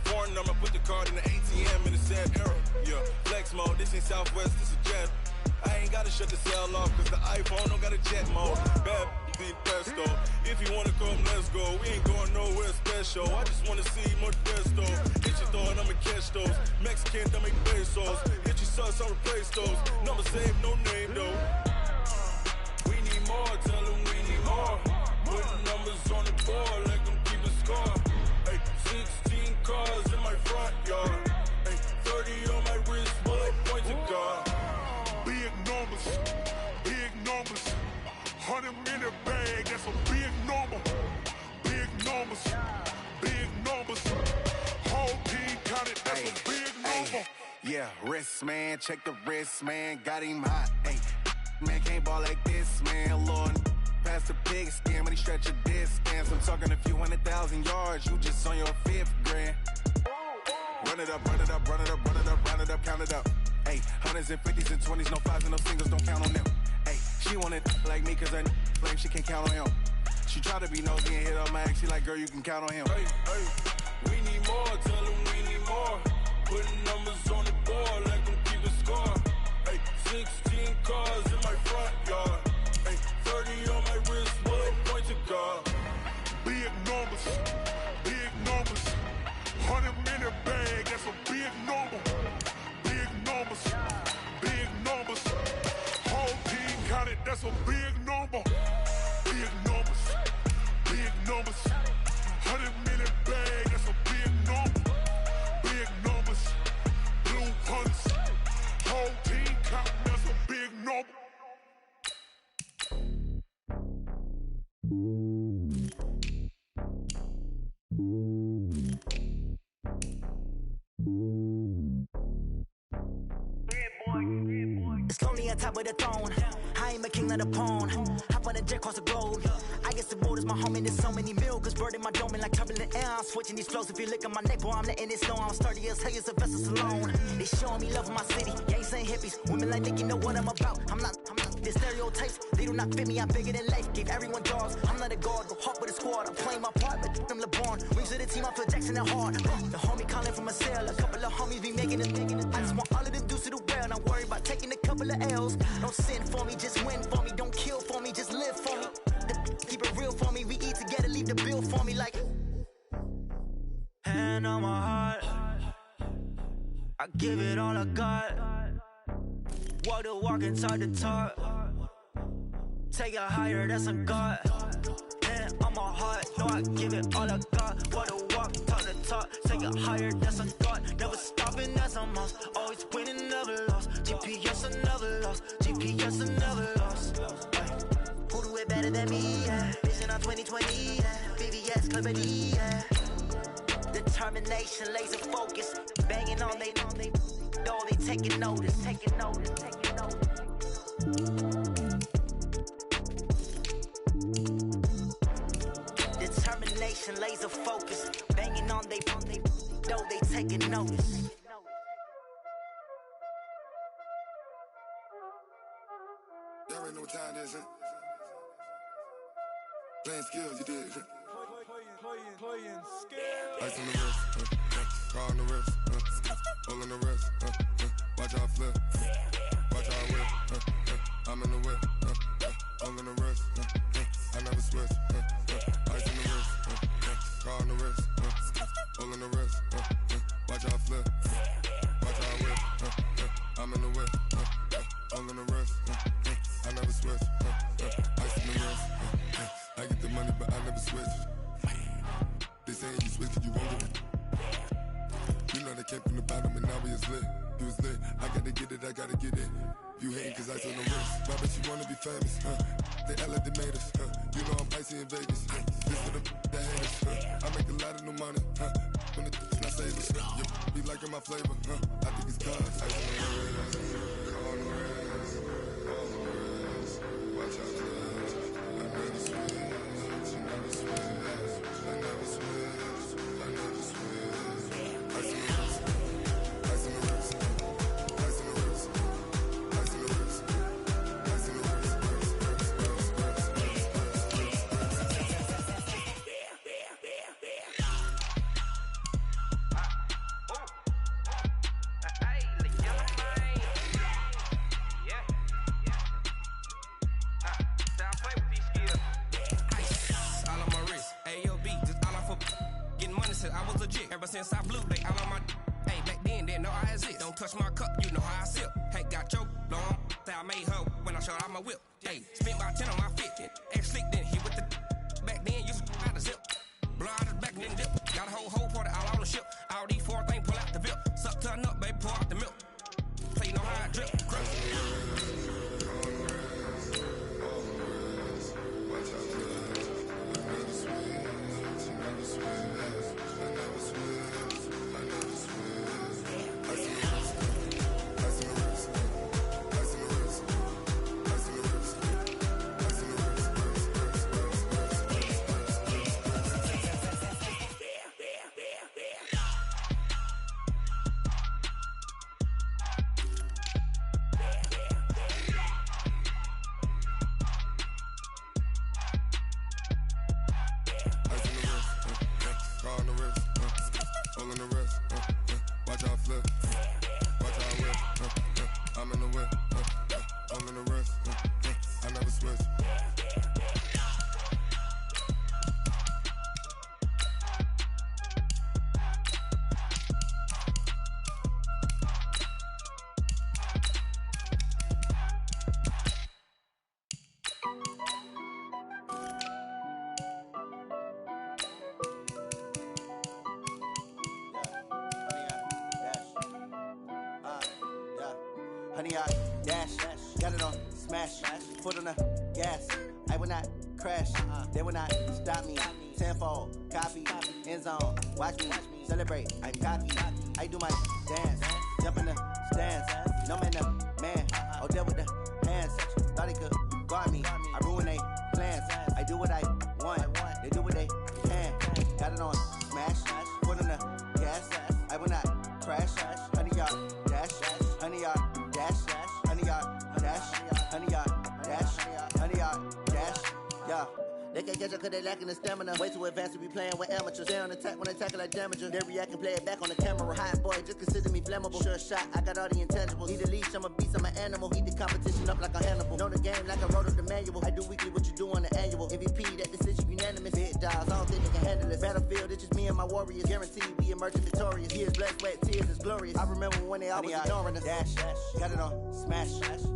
Foreign number, put the card in the ATM in the sad era. Yeah, flex mode, this ain't Southwest, this is jet. I ain't gotta shut the cell off, cause the iPhone don't got a jet mode. Bad be pesto. If you wanna come, let's go. We ain't going nowhere special. I just wanna see more Modesto. Hit your thought, I'ma catch those. Mexican, don't make pesos. Hit your sauce, I'll replace those. Number saved, no name though. We need more, tell them we need more. Putting numbers on the board, let them keep a score. Hey, 16 cars in my front yard. Hey, 30 on my wrist, bullet point to God. Big numbers, big numbers. 100-minute bag, that's a big number. Big numbers, big numbers. Whole team counted, that's a big number. Yeah, wrist man, check the wrist man, got him hot. Ay, man can't ball like this, man. Lord, past the pig skin when he stretch a distance. I'm talking a few 100,000 yards, you just on your 5th grand. Run it up, run it up, run it up, run it up, run it up, count it up. Ay, 100s and 50s and 20s, no 5s and no singles, don't count on them. Ay, she want it like me cause her flame, she can't count on him. She try to be nosy and hit up my ex, she like, girl, you can count on him. Hey, we need more, tell them we need more. Putting numbers on the board, let them keep a score. Hey, 16 cars in my front yard. Hey, 30 on my wrist, bullet point to God. Big numbers, big numbers. 100-minute bag, that's a big number. Big numbers, big numbers. Whole team counted, that's a big number. Big numbers, big numbers. 100-minute bag, that's a big number. Big numbers, blue hunts. Whole team counting, that's a big number. It's lonely on top of the throne. I ain't a king of the pawn. Hop on a jet across the globe. I guess the world is my home and there's so many milkers burning my dome like turbulent air. I'm switching these flows. If you look at my neck, boy, I'm letting it slow. I'm sturdy as hell as a vessel alone. They showing me love in my city. Gangs and hippies. Women like Nick, you know what I'm about. I'm not the stereotypes. They do not fit me. I'm bigger than life. Give everyone dogs. I'm not a guard. Go hard with a squad. I'm playing my part, but I'm LeBron. Wings of the team. I feel Jackson and hard. The homie calling from a cell. A couple of homies be making it. I just want all of them dudes to do well. Not worry about taking a couple of L's. Don't sin for me, just win for me. Don't kill for me, just live for me. Keep it real for me. We eat together, leave the bill for me like. Hand on my heart, I give it all I got. Walk the walk and talk the talk. Take it higher, that's a God. Hand on my heart, no, I give it all I got. Walk the walk, talk the talk. Take it higher, that's a God. Never stopping, that's a must. Always winning, never lost. GPS, I never lost. GPS, I never lost. Who do it better than me? Yeah. Vision on 2020. Yeah. VVS, Clarity. Yeah. Determination, laser focus. Banging on they door, they taking notice. Taking notice, taking notice. Determination, laser focus. Banging on they door, they taking notice. Y'all already know what time it is, huh? Playing skills, you did. Playing skills. Ice on the wrist, car on the wrist, hole in the wrist, watch how I flip, watch how I whip, I'm in the whip, hole in the wrist, I never switch, ice on the wrist, car on the wrist, hole in the wrist, watch how I flip, watch how I whip, I'm in the whip, hole in the wrist, I never switch, ice on the wrist, I get the money but I never switch. They saying you switch 'cause you won't get it. You know they came from the bottom and now we is lit. You was lit, I gotta get it, I gotta get it. You hating 'cause I on the wrist. Why bet you wanna be famous, They elevated us, You know I'm icy in Vegas, This for the that hate us, I make a lot of new money, When the not save us, You be liking my flavor, I think it's cause I on the wrist, on the wrist, on the wrist. Watch out, I never switch, I never switch. I never switch, I never switch. Ice on the wrist, ice on the wrist, ice on the wrist, ice on the wrist, ice on the wrist, I was legit ever since I blew they all on my hey back then didn't know I exist. Don't touch my cup, you know how I sip. Hey, got choked, long that I made her when I showed out my whip. Hey, spent about 10 on my fit, ex slick then hit with the back then used to out the zip. Blow out his back and then dip. Got a whole party all on the ship. All these four things pull out the VIP. Suck turn up, baby, pour out the milk. So you know how I drip. Honey, I dash, got it on smash, foot on the gas. I will not crash, they will not stop me. Tenfold, copy, end zone, watch me celebrate. I'm cocky, I do my dance, jump in the stands. No man, the man, oh there with the hands. Thought he could guard me, I ruin they plans. I do what I want, they do what they can. Got it on smash, foot on the gas. I will not crash, honey, y'all dash, honey, y'all dash, honey, y'all dash, honey, y'all dash, honey, y'all dash, yeah. They can't catch up cause they lacking the stamina. Way too advanced to be playing with amateurs. Stay on attack when they tackle like damager. They react and play it back on the camera. Hot boy, just consider me flammable. Sure shot, I got all the intangibles. Need a leash, I'm a beast, I'm an animal. Heat the competition up like a Hannibal. Know the game like I wrote up the manual. I do weekly what you do on the annual. MVP, that decision unanimous. Big dogs, I don't think they can handle this. Battlefield, it's just me and my warriors. Guaranteed we emerging victorious. Years, blood, sweat, tears, it's glorious. I remember when they always ignoring us. Dash, got it on smash,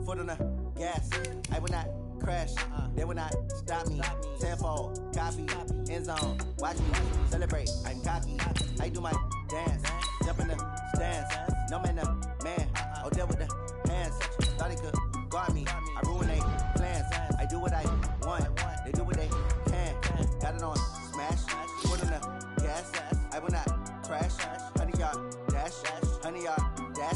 foot on the gas. I will not crash, they will not stop me. Tenfold, copy, end zone, watch me celebrate. I'm cocky, I do my dance, jump in the stands. No man, the man, oh there with the hands. Thought he could guard me, I ruin they plans. I do what I want, they do what they can. Got it on smash, foot on the gas. I will not crash, honey y'all dash, honey y'all dash,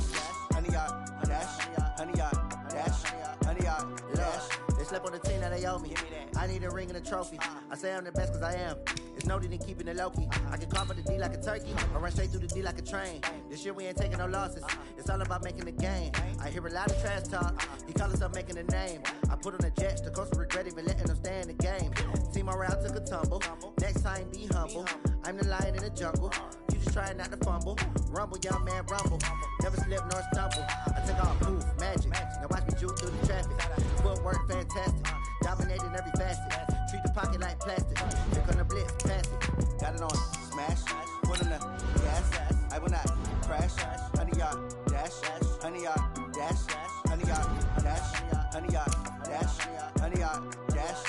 honey y'all dash, honey y'all dash, honey y'all dash. They slept on the team that they owe me. I need a ring and a trophy. I say I'm the best cause I am. niggas know they ain't keeping it low-key. I can carve up the D like a turkey, or run straight through the D like a train. This year we ain't taking no losses. It's all about making the game. I hear a lot of trash talk. He call himself making a name. I put on the Jets, the coach will regret even letting them stay in the game. Team around took a tumble. Next time be humble. I'm the lion in the jungle. You just trying not to fumble. Rumble, young man, rumble. Never slip nor stumble. I take off, poof, magic. Now watch me juke through the traffic. Footwork fantastic. Dominating every facet. Treat the pocket like plastic. Click on the blitz, pass it. Got it on smash. Put on the gas. I will not crash. 100-yard dash. 100-yard dash. 100-yard dash. 100-yard dash. 100-yard dash.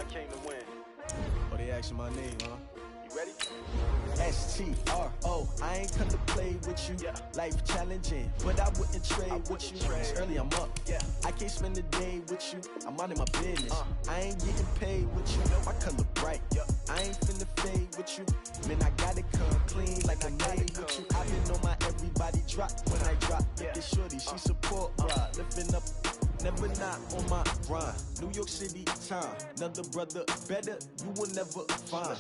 Came to win. Oh, they asking my name, huh? You ready? STRO, I ain't come to play with you. Yeah. Life challenging, but I wouldn't trade with you. It's early, I'm up. Yeah. I can't spend the day with you. I'm minding my business. I ain't getting paid with you. My color bright. Yeah. I ain't finna fade with you. Man, I gotta come clean like I'm made with you. I've been on my everybody drop when I drop. Yeah. This shorty, she support ride. Lifting up. Never not on my grind. New York City time. Another brother better, you will never find.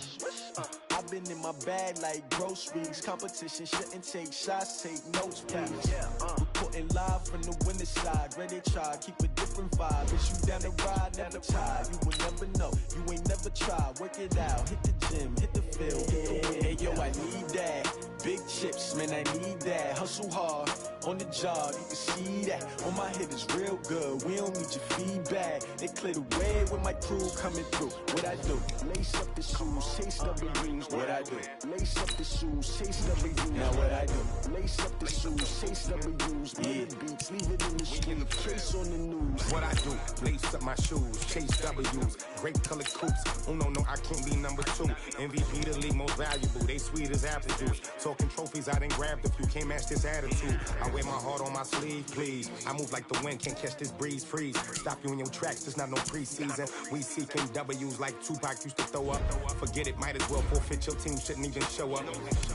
I've been in my bag like groceries. Competition shouldn't take shots, take notes, please. Reporting live from the winning side. Ready to try, keep a different vibe. Is you down the ride, never tired. You will never know, you ain't never tried. Work it out, hit the gym, hit the Nashville. Hey, yo, I need that. Big chips, man, I need that. Hustle hard on the job, you can see that. On my head is real good, we don't need your feedback. They clear the way with my crew coming through. What I do? Lace up the shoes, chase W's. What I do? Lace up the shoes, chase W's. Now what I do? Lace up the shoes, chase W's. Yeah, beats, leave it in the street, case on the news. What I do? Lace up my shoes, chase W's. Great color coops. Oh no, I can't be number 2. MVP the league most valuable. They sweet as apple juice. Talking trophies, I done grabbed a few. Can't match this attitude. I wear my heart on my sleeve, please. I move like the wind, can't catch this breeze, freeze. Stop you in your tracks, there's not no preseason. We seeking W's like Tupac used to throw up. Forget it, might as well forfeit. Your team shouldn't even show up.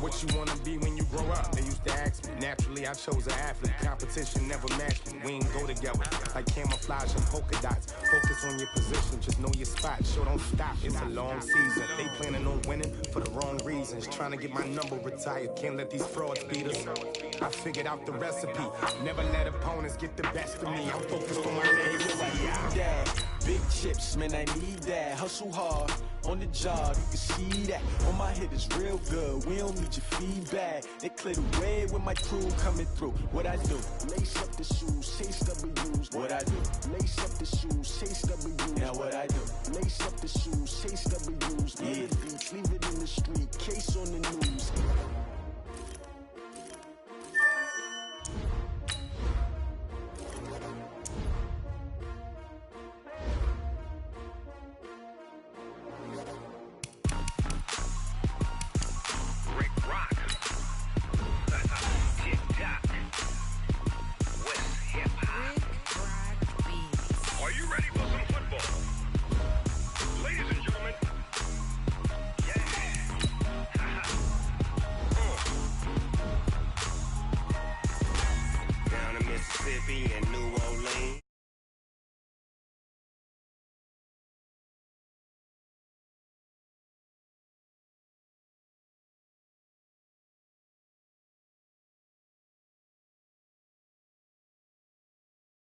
What you wanna be when you grow up? They used to ask me. Naturally, I chose an athlete. Competition never matched me. We ain't go together like camouflage and polka dots. Focus on your position, just know your spot. Show don't stop, it's a long season. They planning on winning for the wrong reasons. Trying to get my number retired, can't let these frauds beat us. I figured out the recipe. Never let opponents get the best of me. I'm focused on my legacy. Big chips, man, I need that. Hustle hard on the job, you can see that. On my head is real good, we don't need your feedback. They clear the way with my crew coming through. What I do? Lace up the shoes, chase W's. What I do? Lace up the shoes, chase W's. Now what I do? Lace up the shoes, chase W's. Yeah, beats, leave it in the street, case on the news.